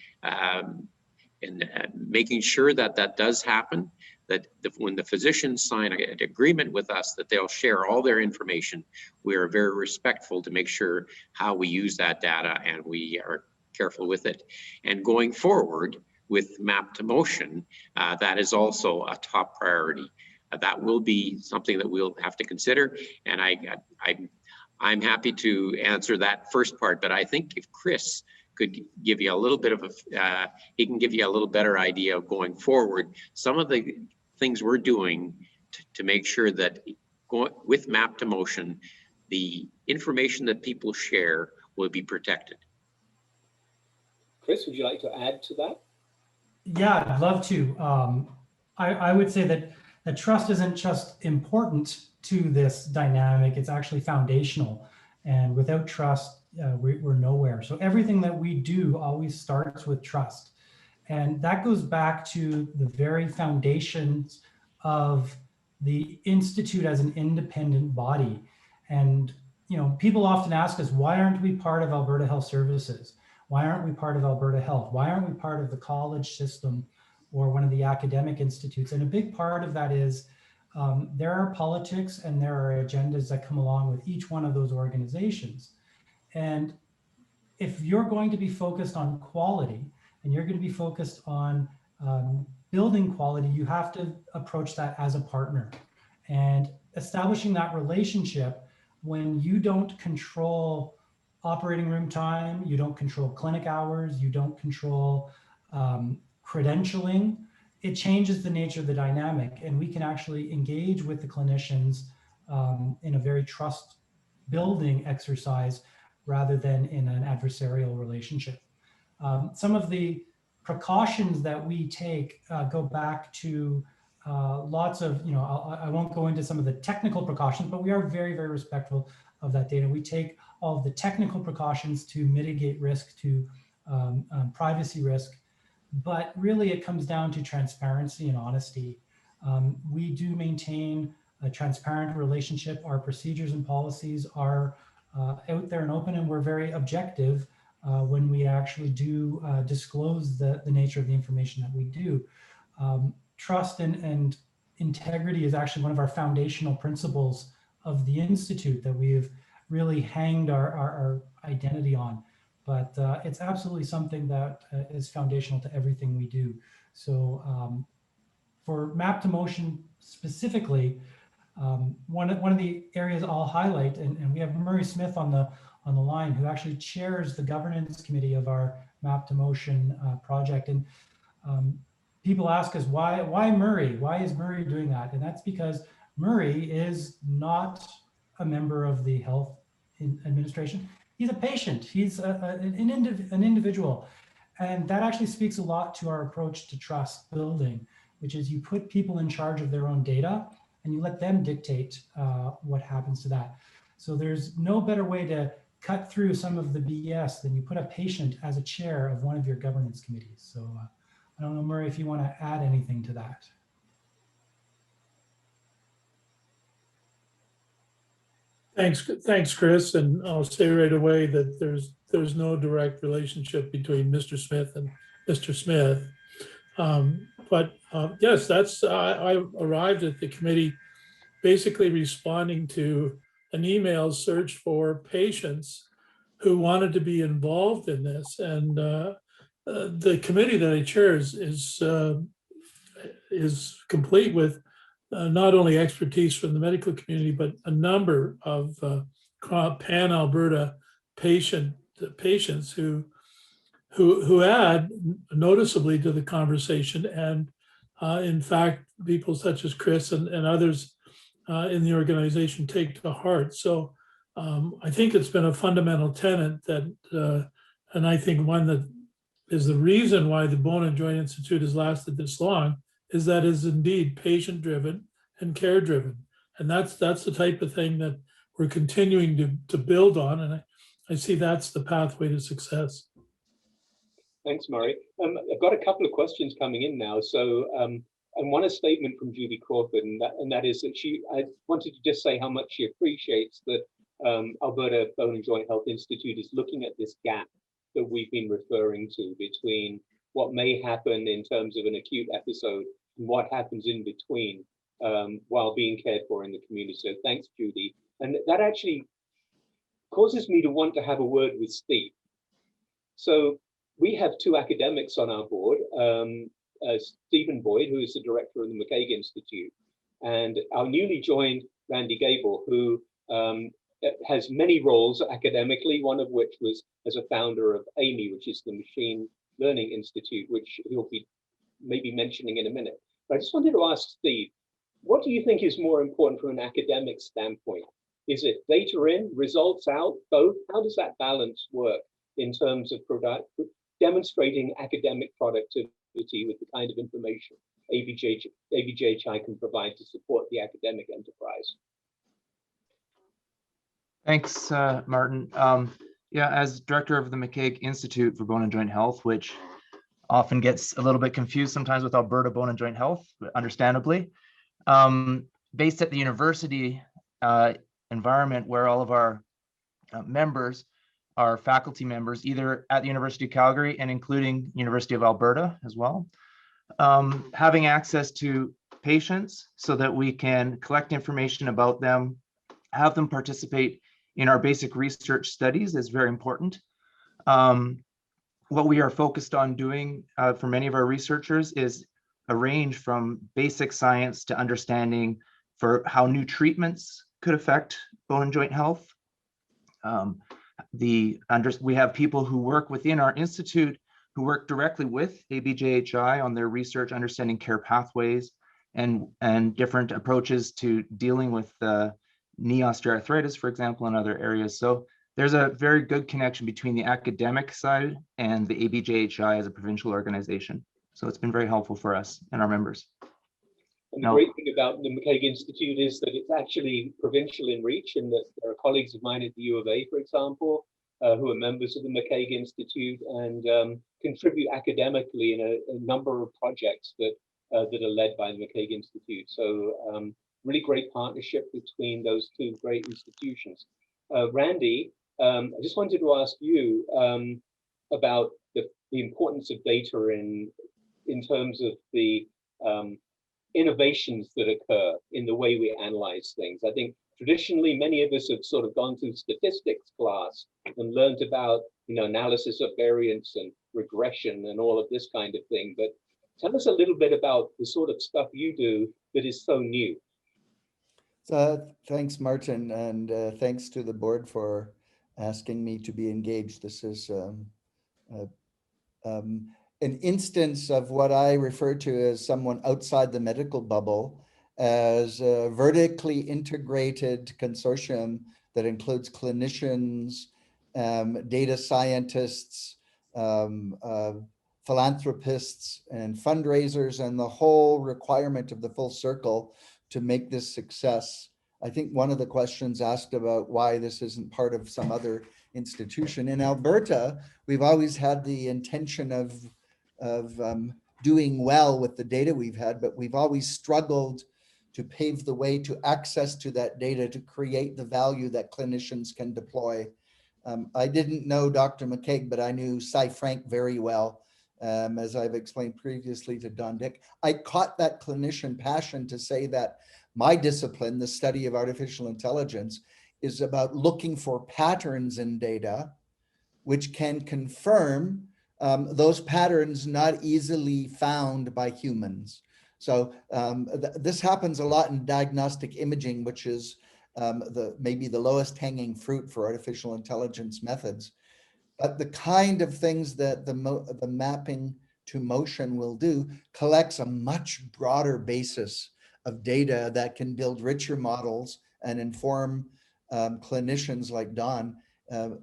making sure that that does happen, that when the physicians sign an agreement with us that they'll share all their information, we are very respectful to make sure how we use that data, and we are careful with it. And going forward with Map to Motion, that is also a top priority. That will be something that we'll have to consider. And I'm happy to answer that first part, but I think if Chris could give you a little bit of he can give you a little better idea of going forward, some of the things we're doing to make sure that with Map to Motion, the information that people share will be protected. Chris, would you like to add to that? Yeah, I'd love to. I would say that trust isn't just important to this dynamic, it's actually foundational. And without trust, we're nowhere. So everything that we do always starts with trust. And that goes back to the very foundations of the Institute as an independent body. And people often ask us, why aren't we part of Alberta Health Services? Why aren't we part of Alberta Health? Why aren't we part of the college system or one of the academic institutes? And a big part of that is there are politics and there are agendas that come along with each one of those organizations. And if you're going to be focused on quality and you're going to be focused on building quality, you have to approach that as a partner. And establishing that relationship when you don't control operating room time, you don't control clinic hours, you don't control credentialing, it changes the nature of the dynamic. And we can actually engage with the clinicians in a very trust building exercise rather than in an adversarial relationship. Some of the precautions that we take go back to lots of, I won't go into some of the technical precautions, but we are very, very respectful of that data. We take all of the technical precautions to mitigate risk, to privacy risk, but really it comes down to transparency and honesty. We do maintain a transparent relationship. Our procedures and policies are out there and open, and we're very objective when we actually do disclose the nature of the information that we do. Trust and integrity is actually one of our foundational principles of the Institute that we've really hanged our identity on. But it's absolutely something that is foundational to everything we do. So for Map to Motion specifically, one of the areas I'll highlight, and we have Murray Smith on on the line who actually chairs the governance committee of our Map to Motion project. And people ask us, why Murray? Why is Murray doing that? And that's because Murray is not a member of the health administration. He's a patient. He's an individual. And that actually speaks a lot to our approach to trust building, which is you put people in charge of their own data and you let them dictate what happens to that. So there's no better way to cut through some of the BS than you put a patient as a chair of one of your governance committees. So I don't know, Murray, if you want to add anything to that. Thanks, Chris. And I'll say right away that there's no direct relationship between Mr. Smith and Mr. Smith. Yes, I arrived at the committee basically responding to an email search for patients who wanted to be involved in this. And the committee that I chair is complete with not only expertise from the medical community, but a number of pan-Alberta patients who add noticeably to the conversation. And in fact, people such as Chris and others in the organization take to heart. So I think it's been a fundamental tenet that, and I think one that is the reason why the Bone and Joint Institute has lasted this long, is that is indeed patient-driven and care-driven. And that's the type of thing that we're continuing to build on. And I see that's the pathway to success. Thanks, Murray. I've got a couple of questions coming in now. So, and one a statement from Judy Crawford, and that is that I wanted to just say how much she appreciates that Alberta Bone and Joint Health Institute is looking at this gap that we've been referring to between what may happen in terms of an acute episode and what happens in between while being cared for in the community. So thanks, Judy. And that actually causes me to want to have a word with Steve. So we have two academics on our board, Stephen Boyd, who is the director of the McCaig Institute, and our newly joined Randy Gable, who has many roles academically, one of which was as a founder of AMI, which is the Machine Learning Institute, which he'll be maybe mentioning in a minute. But I just wanted to ask Steve, what do you think is more important from an academic standpoint? Is it data in, results out, both? How does that balance work in terms of demonstrating academic productivity with the kind of information ABJHI can provide to support the academic enterprise? Thanks, Martin. Yeah, as director of the McCaig Institute for Bone and Joint Health, which often gets a little bit confused sometimes with Alberta Bone and Joint Health, understandably, based at the university environment where all of our members are faculty members, either at the University of Calgary and including University of Alberta as well. Having access to patients so that we can collect information about them, have them participate in our basic research studies is very important. What we are focused on doing for many of our researchers is a range from basic science to understanding for how new treatments could affect bone and joint health. We have people who work within our institute who work directly with ABJHI on their research, understanding care pathways and different approaches to dealing with knee osteoarthritis, for example, and other areas. So there's a very good connection between the academic side and the ABJHI as a provincial organization. So it's been very helpful for us and our members. And the great thing about the McCaig Institute is that it's actually provincial in reach, and that there are colleagues of mine at the U of A, for example, who are members of the McCaig Institute and contribute academically in a number of projects that are led by the McCaig Institute. So really great partnership between those two great institutions. Randy, I just wanted to ask you about the importance of data in terms of the innovations that occur in the way we analyze things. I think traditionally many of us have sort of gone through statistics class and learned about analysis of variance and regression and all of this kind of thing. But tell us a little bit about the sort of stuff you do that is so new. Thanks, Martin, and thanks to the board for asking me to be engaged. This is an instance of what I refer to as someone outside the medical bubble, as a vertically integrated consortium that includes clinicians, data scientists, philanthropists, and fundraisers, and the whole requirement of the full circle to make this success. I think one of the questions asked about why this isn't part of some other institution. In Alberta, we've always had the intention of doing well with the data we've had, but we've always struggled to pave the way to access to that data to create the value that clinicians can deploy. I didn't know Dr. McCaig, but I knew Cy Frank very well, as I've explained previously to Don Dick. I caught that clinician passion to say that my discipline, the study of artificial intelligence, is about looking for patterns in data which can confirm those patterns not easily found by humans. So this happens a lot in diagnostic imaging, which is maybe the lowest hanging fruit for artificial intelligence methods. But the kind of things that the mapping to motion will do collects a much broader basis of data that can build richer models and inform clinicians like Don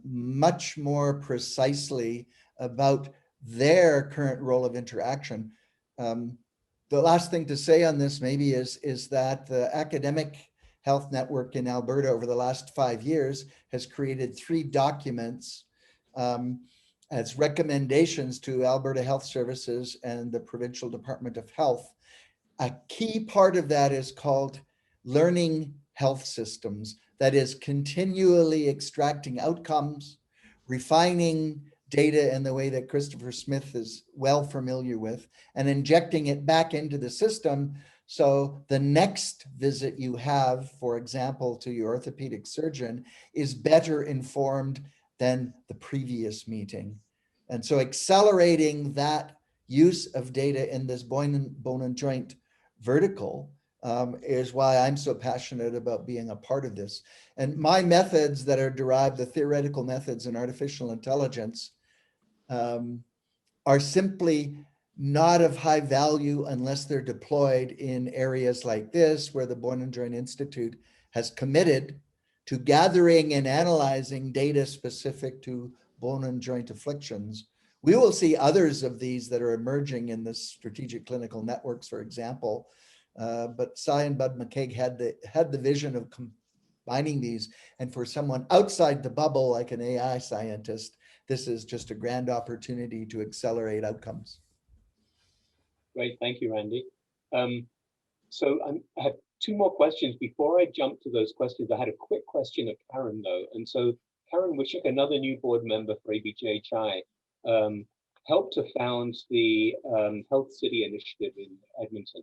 much more precisely about their current role of interaction. The last thing to say on this maybe is that the academic health network in Alberta over the last 5 years has created 3 documents as recommendations to Alberta Health Services and the Provincial Department of Health. A key part of that is called learning health systems, that is continually extracting outcomes, refining data in the way that Christopher Smith is well familiar with, and injecting it back into the system. So the next visit you have, for example, to your orthopedic surgeon is better informed than the previous meeting. And so accelerating that use of data in this bone and joint vertical is why I'm so passionate about being a part of this. And my methods that are derived, the theoretical methods in artificial intelligence, are simply not of high value unless they're deployed in areas like this, where the Bone and Joint Institute has committed to gathering and analyzing data specific to bone and joint afflictions. We will see others of these that are emerging in the strategic clinical networks, for example. But Cy and Bud McCaig had the vision of combining these. And for someone outside the bubble, like an AI scientist, this is just a grand opportunity to accelerate outcomes. Great, thank you, Randy. So I have 2 more questions. Before I jump to those questions, I had a quick question of Karen, though. And so Karen Wishick, another new board member for ABJHI, helped to found the Health City Initiative in Edmonton.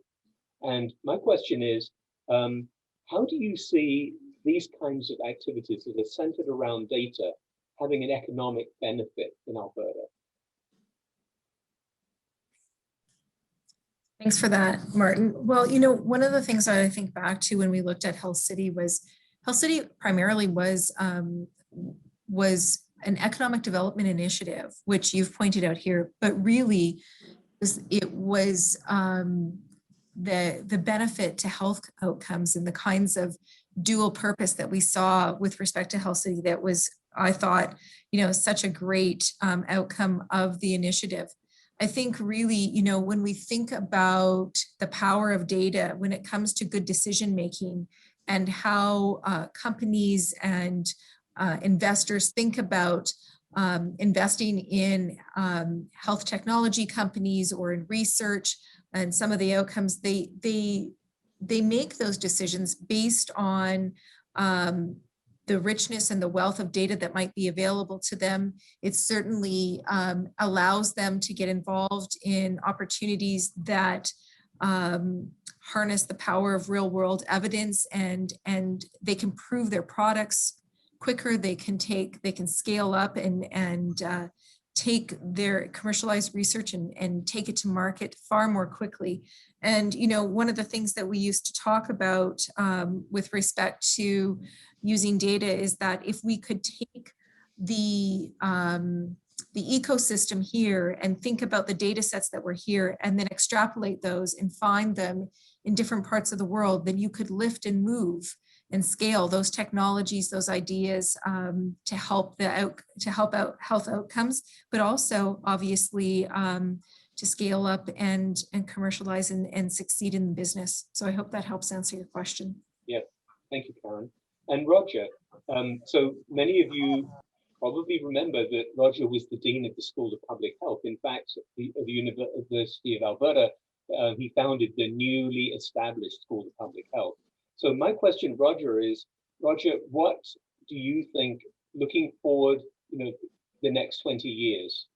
And my question is, how do you see these kinds of activities that are centered around data having an economic benefit in Alberta? Thanks for that, Martin. Well, you know, one of the things that I think back to when we looked at Health City was Health City primarily was an economic development initiative, which you've pointed out here, but really it was the benefit to health outcomes and the kinds of dual purpose that we saw with respect to Health City that was, I thought, you know, such a great outcome of the initiative. I think really, you know, when we think about the power of data, when it comes to good decision making and how companies and investors think about investing in health technology companies or in research and some of the outcomes, they make those decisions based on the richness and the wealth of data that might be available to them. It certainly allows them to get involved in opportunities that harness the power of real world evidence, and they can prove their products quicker. They can scale up and take their commercialized research and take it to market far more quickly. And, you know, one of the things that we used to talk about with respect to using data is that if we could take the ecosystem here and think about the data sets that were here and then extrapolate those and find them in different parts of the world, then you could lift and move and scale those technologies, those ideas to help out health outcomes, but also obviously to scale up and commercialize and succeed in business. So I hope that helps answer your question. Yeah, thank you, Karen. And Roger, so many of you probably remember that Roger was the Dean of the School of Public Health. In fact, at the University of Alberta, he founded the newly established School of Public Health. So my question, Roger, is, Roger, what do you think, looking forward, the next 20 years,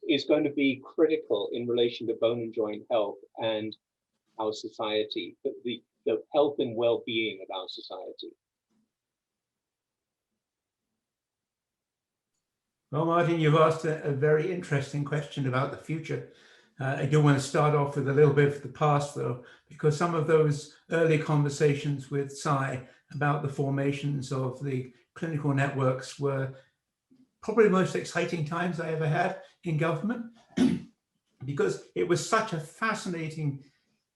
is going to be critical in relation to bone and joint health and our society, the health and well-being of our society? Well, Martin, you've asked a very interesting question about the future. I do want to start off with a little bit of the past, though, because some of those early conversations with Cy about the formations of the clinical networks were probably the most exciting times I ever had in government, because it was such a fascinating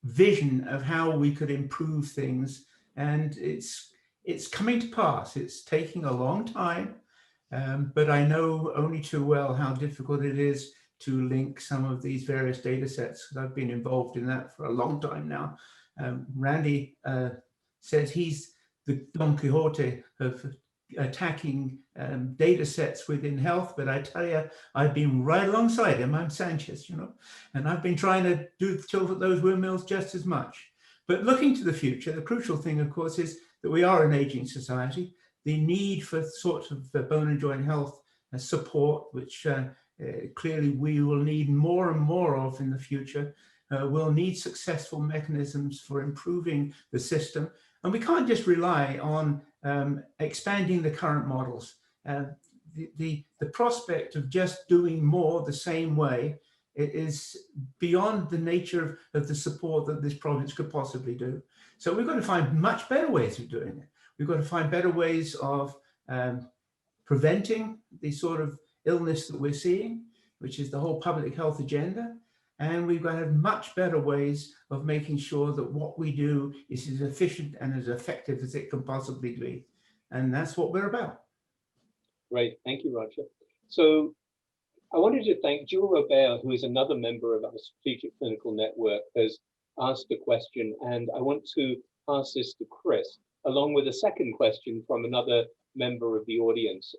vision of how we could improve things. And it's coming to pass. It's taking a long time. But I know only too well how difficult it is to link some of these various data sets, because I've been involved in that for a long time now. Randy says he's the Don Quixote of attacking data sets within health, but I tell you, I've been right alongside him. I'm Sanchez, and I've been trying to tilt at those windmills just as much. But looking to the future, the crucial thing, of course, is that we are an aging society. The need for sort of bone and joint health support, which clearly we will need more and more of in the future. We'll need successful mechanisms for improving the system. And we can't just rely on expanding the current models. The prospect of just doing more the same way is beyond the nature of the support that this province could possibly do. So we've got to find much better ways of doing it. We've got to find better ways of preventing the sort of illness that we're seeing, which is the whole public health agenda. And we've got to have much better ways of making sure that what we do is as efficient and as effective as it can possibly be. And that's what we're about. Great, thank you, Roger. So I wanted to thank Jill Robert, who is another member of our Strategic Clinical Network, has asked a question, and I want to ask this to Chris, along with a second question from another member of the audience.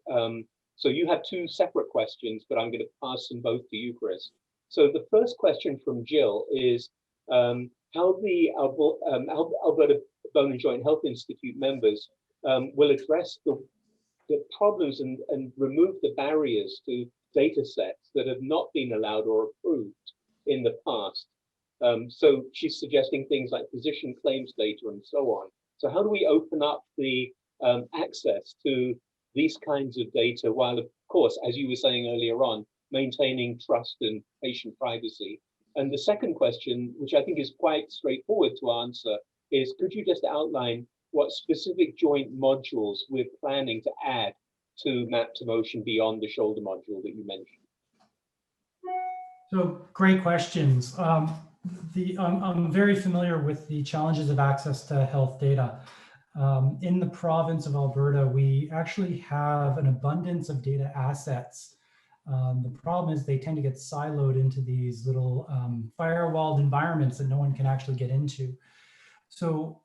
So you have two separate questions, but I'm going to pass them both to you, Chris. So the first question from Jill is how the Alberta Bone and Joint Health Institute members will address the problems and remove the barriers to data sets that have not been allowed or approved in the past. So she's suggesting things like physician claims data and so on. So how do we open up the access to these kinds of data while, of course, as you were saying earlier on, maintaining trust and patient privacy? And the second question, which I think is quite straightforward to answer, is could you just outline what specific joint modules we're planning to add to Map to Motion beyond the shoulder module that you mentioned? So great questions. I'm very familiar with the challenges of access to health data. In the province of Alberta, we actually have an abundance of data assets. The problem is they tend to get siloed into these little firewalled environments that no one can actually get into. So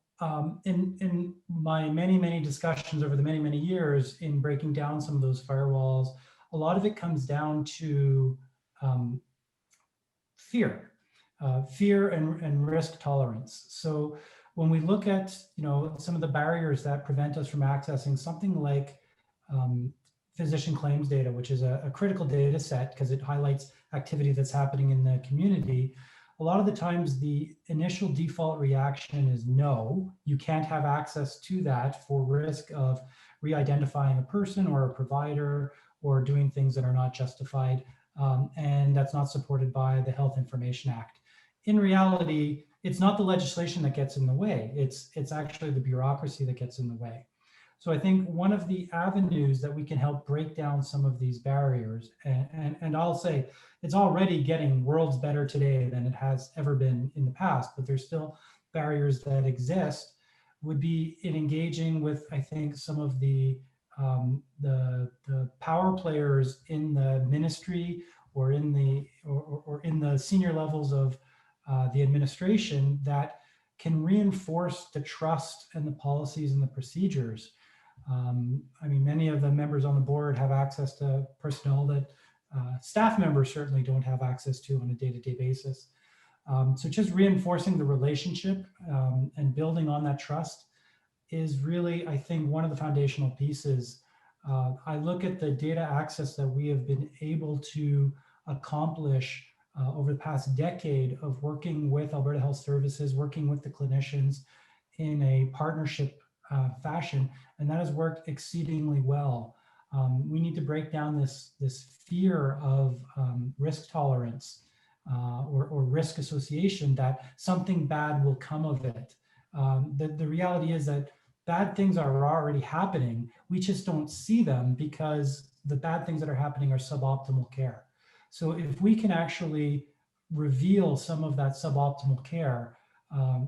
in my many discussions over the many years in breaking down some of those firewalls, a lot of it comes down to fear and risk tolerance. So when we look at some of the barriers that prevent us from accessing something like physician claims data, which is a critical data set because it highlights activity that's happening in the community, a lot of the times the initial default reaction is no, you can't have access to that for risk of re-identifying a person or a provider or doing things that are not justified. And that's not supported by the Health Information Act. In reality, it's not the legislation that gets in the way. It's actually the bureaucracy that gets in the way. So I think one of the avenues that we can help break down some of these barriers, and I'll say it's already getting worlds better today than it has ever been in the past, but there's still barriers that exist, would be in engaging with, I think, some of the power players in the ministry or in the senior levels of the administration that can reinforce the trust and the policies and the procedures. I mean, many of the members on the board have access to personnel that staff members certainly don't have access to on a day-to-day basis. So just reinforcing the relationship and building on that trust is really, I think, one of the foundational pieces. I look at the data access that we have been able to accomplish over the past decade of working with Alberta Health Services, working with the clinicians in a partnership fashion, and that has worked exceedingly well. We need to break down this fear of risk tolerance or risk association that something bad will come of it. The reality is that bad things are already happening. We just don't see them because the bad things that are happening are suboptimal care. So if we can actually reveal some of that suboptimal care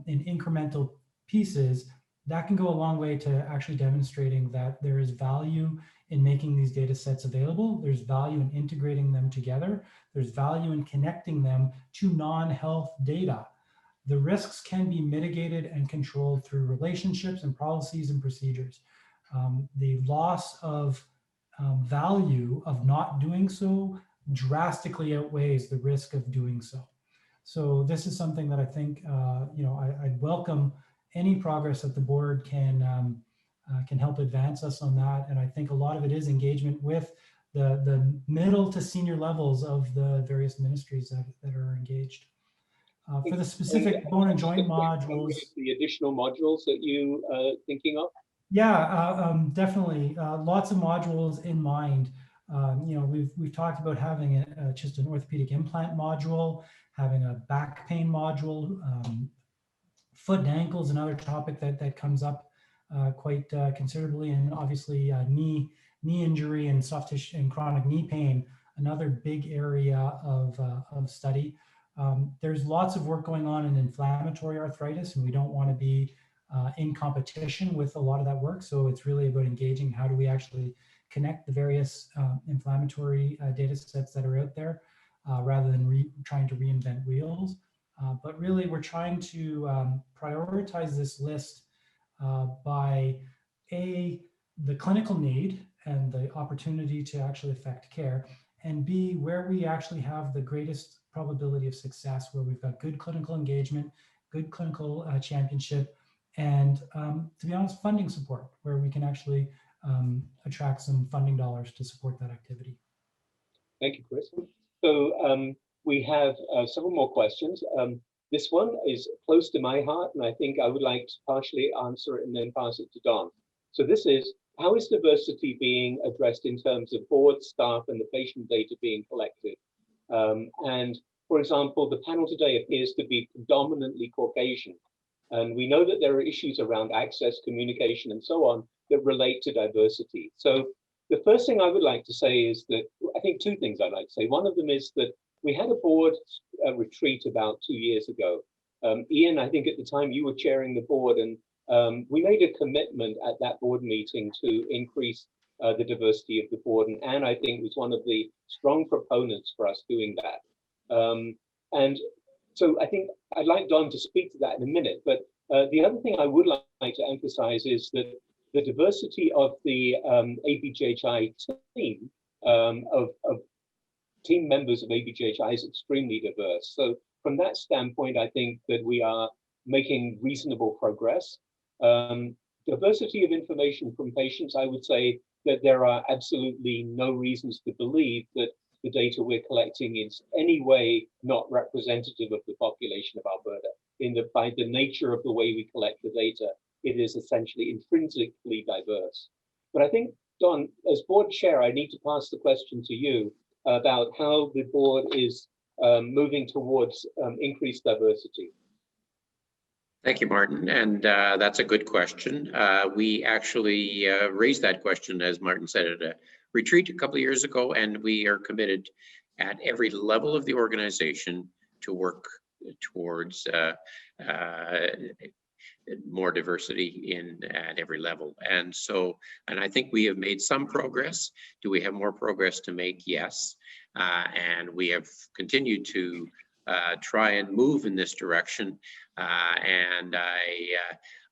in incremental pieces, that can go a long way to actually demonstrating that there is value in making these data sets available. There's value in integrating them together. There's value in connecting them to non-health data. The risks can be mitigated and controlled through relationships and policies and procedures. The loss of value of not doing so drastically outweighs the risk of doing so. So this is something that I think, I'd welcome any progress that the board can help advance us on that. And I think a lot of it is engagement with the middle to senior levels of the various ministries that are engaged. For the specific bone and joint modules. The additional modules that you are thinking of? Yeah, definitely. Lots of modules in mind. We've talked about having just an orthopedic implant module, having a back pain module, foot and ankles, another topic that comes up quite considerably, and obviously knee injury and soft tissue and chronic knee pain, another big area of study. There's lots of work going on in inflammatory arthritis, and we don't want to be in competition with a lot of that work. So it's really about engaging how do we actually connect the various inflammatory data sets that are out there rather than trying to reinvent wheels. But really, we're trying to prioritize this list by A, the clinical need and the opportunity to actually affect care, and B, where we actually have the greatest probability of success, where we've got good clinical engagement, good clinical championship, and to be honest, funding support, where we can actually attract some funding dollars to support that activity. Thank you, Chris. So we have several more questions. This one is close to my heart, and I think I would like to partially answer it and then pass it to Don. So this is, how is diversity being addressed in terms of board, staff, and the patient data being collected? And for example, the panel today appears to be predominantly Caucasian. And we know that there are issues around access, communication, and so on that relate to diversity. So the first thing I would like to say is that, I think two things I'd like to say. One of them is that we had a board retreat about 2 years ago. Ian, I think at the time you were chairing the board, and we made a commitment at that board meeting to increase the diversity of the board. And Anne, I think, was one of the strong proponents for us doing that. And so I think I'd like Don to speak to that in a minute. But the other thing I would like to emphasize is that the diversity of the ABJHI team, of team members of ABJHI is extremely diverse. So from that standpoint, I think that we are making reasonable progress. Diversity of information from patients, I would say that there are absolutely no reasons to believe that the data we're collecting is any way not representative of the population of Alberta. By the nature of the way we collect the data, it is essentially intrinsically diverse. But I think, Don, as board chair, I need to pass the question to you about how the board is moving towards increased diversity. Thank you, Martin. And that's a good question. We actually raised that question, as Martin said, at a retreat a couple of years ago, and we are committed at every level of the organization to work towards more diversity at every level. And I think we have made some progress. Do we have more progress to make? Yes. And we have continued to try and move in this direction. And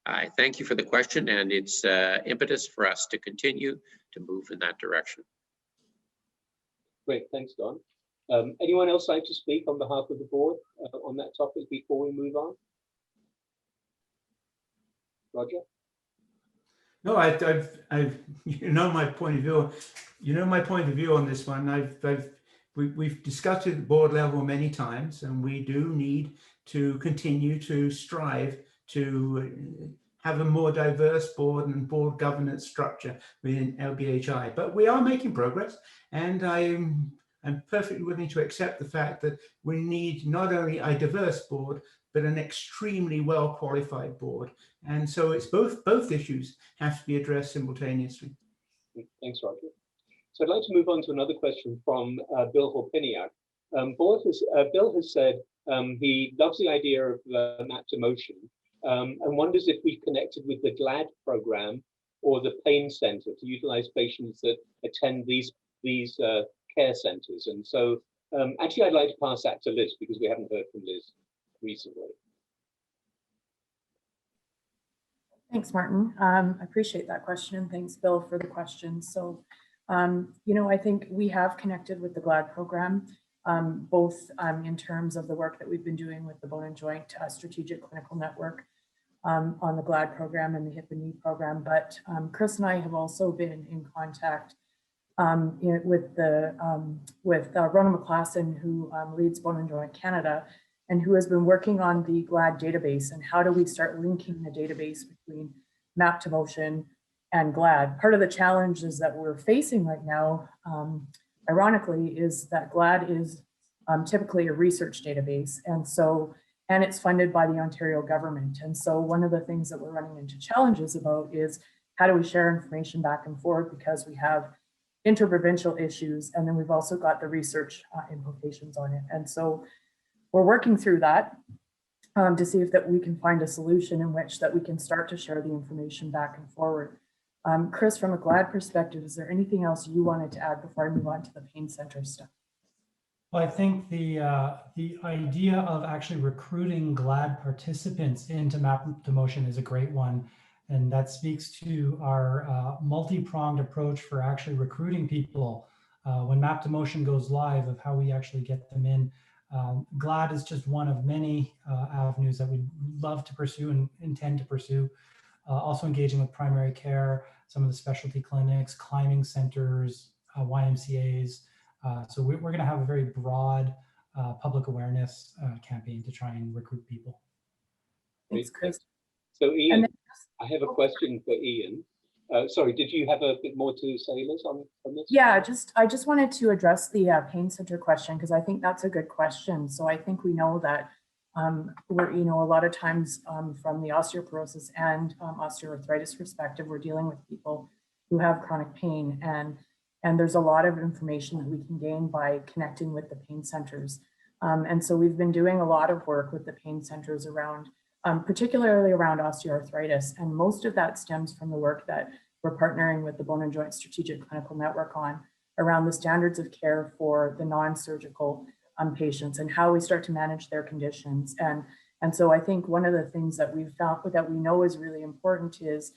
I thank you for the question, and it's impetus for us to continue to move in that direction. Great, thanks, Don. Anyone else like to speak on behalf of the board on that topic before we move on? Roger? No, I've you know my point of view. You know my point of view on this one. We've discussed it at board level many times, and we do need to continue to strive to have a more diverse board and board governance structure within ABJHI. But we are making progress, and I'm perfectly willing to accept the fact that we need not only a diverse board, but an extremely well qualified board. And so it's both issues have to be addressed simultaneously. Thanks, Roger. So I'd like to move on to another question from Bill Horpiniak. Bill has said he loves the idea of map to motion and wonders if we've connected with the GLAD program or the pain center to utilize patients that attend these care centers. And so actually I'd like to pass that to Liz because we haven't heard from Liz recently. Thanks, Martin. I appreciate that question, and thanks, Bill, for the question. So, you know, I think we have connected with the GLAD program, both in terms of the work that we've been doing with the Bone and Joint Strategic Clinical Network on the GLAD program and the hip and knee program. But Chris and I have also been in contact with Rona McClasson, who leads Bone and Joint Canada, and who has been working on the GLAD database and how do we start linking the database between map to motion and GLAD. Part of the challenges that we're facing right now, ironically, is that GLAD is typically a research database, and it's funded by the Ontario government. And so one of the things that we're running into challenges about is how do we share information back and forth, because we have interprovincial issues, and then we've also got the research implications on it. And so we're working through that to see if that we can find a solution in which that we can start to share the information back and forward. Chris, from a GLAD perspective, is there anything else you wanted to add before I move on to the pain center stuff? Well, I think the idea of actually recruiting GLAD participants into Map to Motion is a great one. And that speaks to our multi-pronged approach for actually recruiting people when Map to Motion goes live, of how we actually get them in. GLAD is just one of many avenues that we'd love to pursue and intend to pursue. Also engaging with primary care, some of the specialty clinics, climbing centers, YMCAs. So we're going to have a very broad public awareness campaign to try and recruit people. Thanks, Chris. So Ian, I have a question for Ian. Sorry, did you have a bit more to say, Liz, on this? Yeah, I just wanted to address the pain center question, because I think that's a good question. So I think we know that we're, you know, a lot of times from the osteoporosis and osteoarthritis perspective, we're dealing with people who have chronic pain, and there's a lot of information that we can gain by connecting with the pain centers. And so we've been doing a lot of work with the pain centers around, particularly around osteoarthritis. And most of that stems from the work that we're partnering with the Bone and Joint Strategic Clinical Network on, around the standards of care for the non-surgical patients and how we start to manage their conditions. And so I think one of the things that we've found that we know is really important is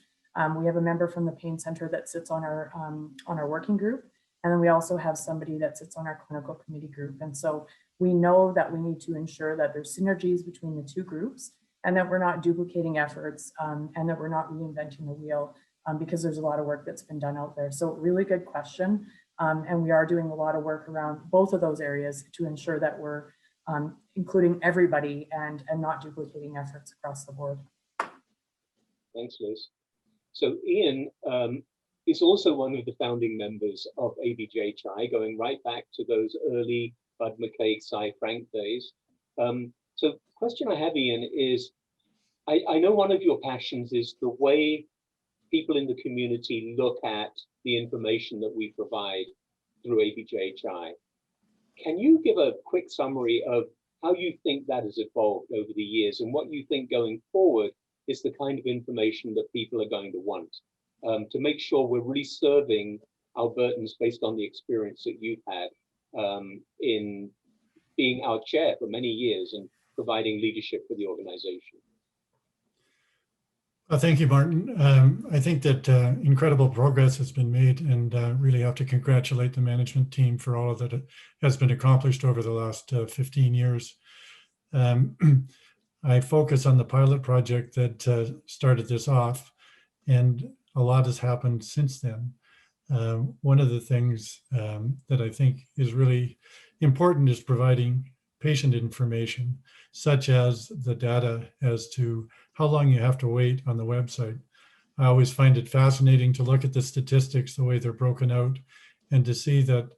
we have a member from the pain center that sits on our working group. And then we also have somebody that sits on our clinical committee group. And so we know that we need to ensure that there's synergies between the two groups, and that we're not duplicating efforts, and that we're not reinventing the wheel, because there's a lot of work that's been done out there. So really good question. And we are doing a lot of work around both of those areas to ensure that we're including everybody and not duplicating efforts across the board. Thanks, Liz. So Ian is also one of the founding members of ABJHI, going right back to those early Bud McCaig, Cy Frank days. So the question I have, Ian, is I know one of your passions is the way people in the community look at the information that we provide through ABJHI. Can you give a quick summary of how you think that has evolved over the years and what you think going forward is the kind of information that people are going to want to make sure we're really serving Albertans based on the experience that you've had in being our chair for many years and providing leadership for the organization? Thank you, Martin. I think that incredible progress has been made, and really have to congratulate the management team for all of that has been accomplished over the last 15 years. I focus on the pilot project that started this off, and a lot has happened since then. One of the things that I think is really important is providing patient information, such as the data as to how long you have to wait on the website. I always find it fascinating to look at the statistics, the way they're broken out, and to see that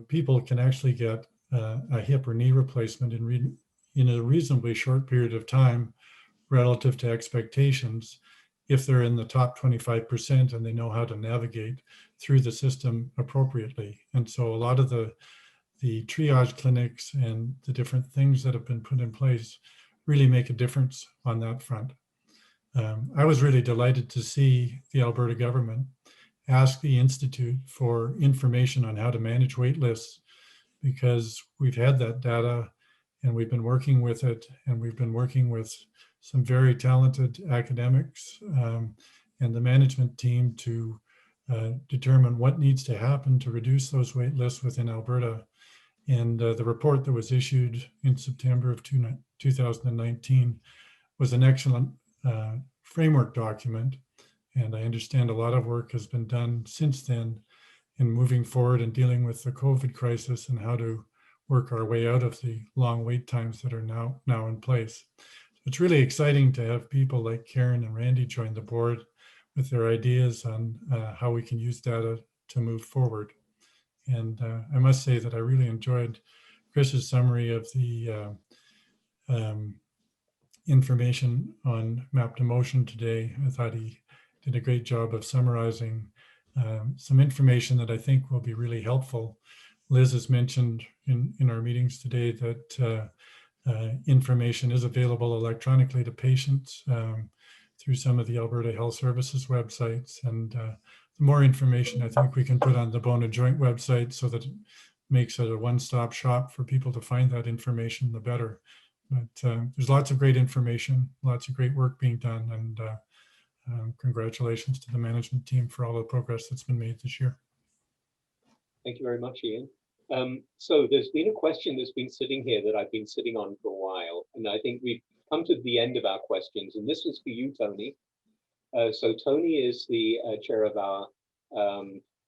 people can actually get a hip or knee replacement in a reasonably short period of time relative to expectations if they're in the top 25% and they know how to navigate through the system appropriately. And so a lot of the triage clinics and the different things that have been put in place really make a difference on that front. I was really delighted to see the Alberta government ask the Institute for information on how to manage wait lists, because we've had that data and we've been working with it, and we've been working with some very talented academics and the management team to determine what needs to happen to reduce those wait lists within Alberta. And the report that was issued in September of 2019 was an excellent framework document. And I understand a lot of work has been done since then in moving forward and dealing with the COVID crisis and how to work our way out of the long wait times that are now in place. It's really exciting to have people like Karen and Randy join the board with their ideas on how we can use data to move forward. And I must say that I really enjoyed Chris's summary of the information on map to motion today. I thought he did a great job of summarizing some information that I think will be really helpful. Liz has mentioned in our meetings today that information is available electronically to patients through some of the Alberta Health Services websites. And the more information I think we can put on the Bone and Joint website so that it makes it a one-stop shop for people to find that information, the better. But there's lots of great information, lots of great work being done, and congratulations to the management team for all the progress that's been made this year. Thank you very much, Ian. So there's been a question that's been sitting here that I've been sitting on for a while, and I think we've come to the end of our questions, and this is for you, Tony. So Tony is the chair of our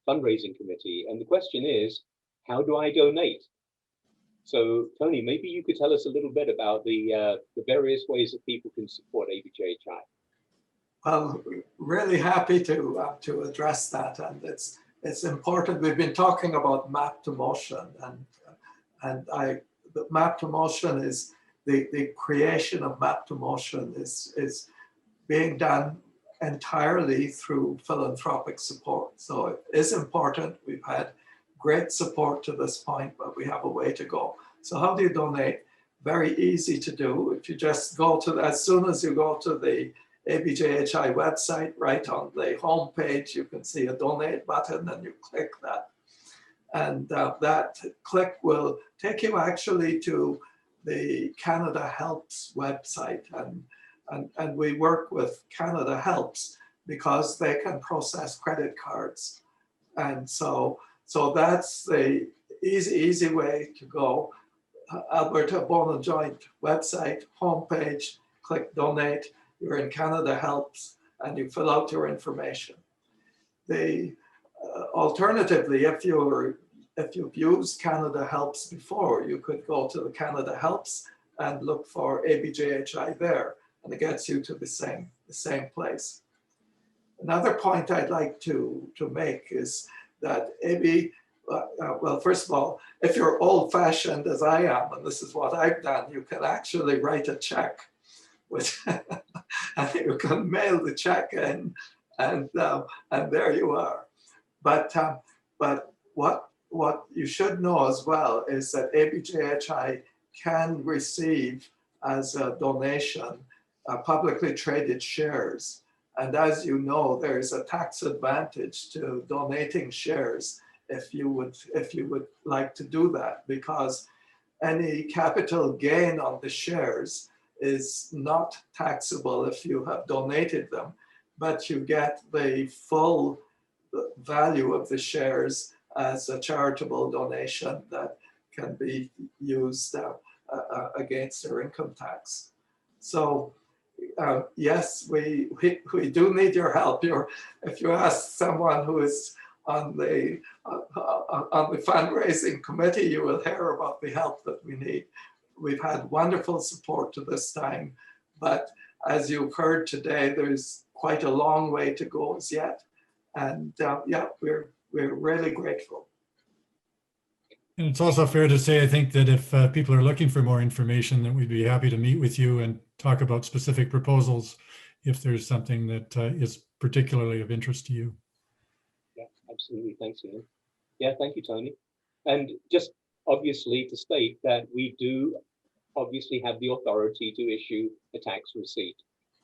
fundraising committee, and the question is, how do I donate? So Tony, maybe you could tell us a little bit about the various ways that people can support ABJHI. Well, really happy to address that, and it's important. We've been talking about map to motion, and the map to motion is the creation of map to motion is being done entirely through philanthropic support. So it is important. We've had great support to this point, but we have a way to go. So how do you donate? Very easy to do. If you just go to, as soon as you go to the ABJHI website, right on the home page, you can see a donate button, and you click that. And that click will take you actually to the Canada Helps website. And we work with Canada Helps because they can process credit cards. And so that's the easy way to go. Alberta Bone and Joint website, homepage, click donate. You're in Canada Helps, and you fill out your information. Alternatively, if you've used Canada Helps before, you could go to the Canada Helps and look for ABJHI there, and it gets you to the same place. Another point I'd like to make is that well, first of all, if you're old-fashioned as I am, and this is what I've done, you can actually write a check with and you can mail the check in, and there you are. But what you should know as well is that ABJHI can receive as a donation publicly traded shares. And as you know, there is a tax advantage to donating shares if you would like to do that, because any capital gain on the shares is not taxable if you have donated them, but you get the full value of the shares as a charitable donation that can be used against their income tax. So yes, we do need your help. If you ask someone who is on the fundraising committee, you will hear about the help that we need. We've had wonderful support to this time, but as you've heard today, there's quite a long way to go as yet. And yeah, we're really grateful. And it's also fair to say, I think, that if people are looking for more information, that we'd be happy to meet with you and talk about specific proposals if there's something that is particularly of interest to you. Yeah, absolutely. Thanks, Ian. Yeah, thank you, Tony. And just obviously to state that we do obviously have the authority to issue a tax receipt,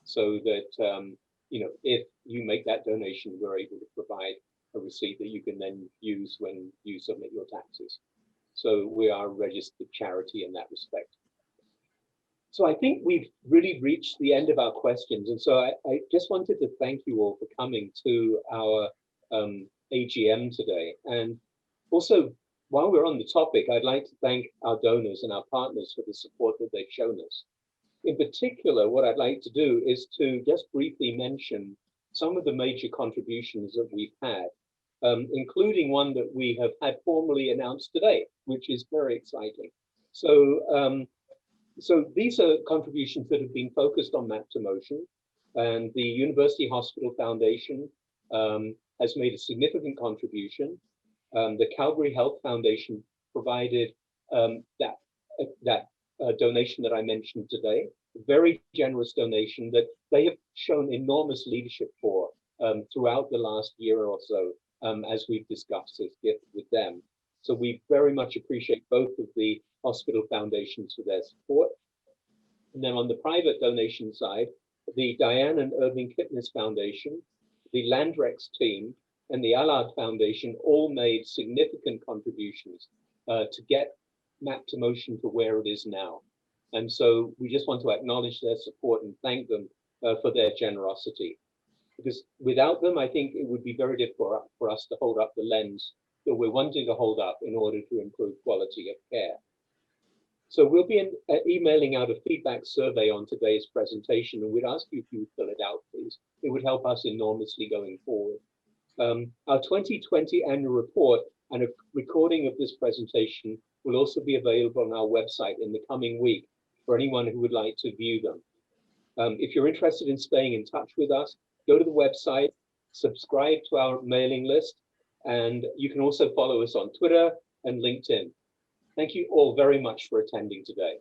so that you know, if you make that donation, we're able to provide a receipt that you can then use when you submit your taxes. So we are a registered charity in that respect. So I think we've really reached the end of our questions. And so I just wanted to thank you all for coming to our AGM today. And also, while we're on the topic, I'd like to thank our donors and our partners for the support that they've shown us. In particular, what I'd like to do is to just briefly mention some of the major contributions that we've had, including one that we have had formally announced today, which is very exciting. So, so these are contributions that have been focused on Map to Motion, and the University Hospital Foundation has made a significant contribution. The Calgary Health Foundation provided that donation that I mentioned today, a very generous donation that they have shown enormous leadership for throughout the last year or so, as we've discussed this with them. So we very much appreciate both of the hospital foundations for their support. And then on the private donation side, the Diane and Irving Fitness Foundation, the Landrex team, and the Allard Foundation all made significant contributions to get Map to Motion to where it is now. And so we just want to acknowledge their support and thank them for their generosity. Because without them, I think it would be very difficult for us to hold up the lens that we're wanting to hold up in order to improve quality of care. So we'll be emailing out a feedback survey on today's presentation, and we'd ask you if you would fill it out, please. It would help us enormously going forward. Our 2020 annual report and a recording of this presentation will also be available on our website in the coming week for anyone who would like to view them. If you're interested in staying in touch with us, go to the website, subscribe to our mailing list, and you can also follow us on Twitter and LinkedIn. Thank you all very much for attending today.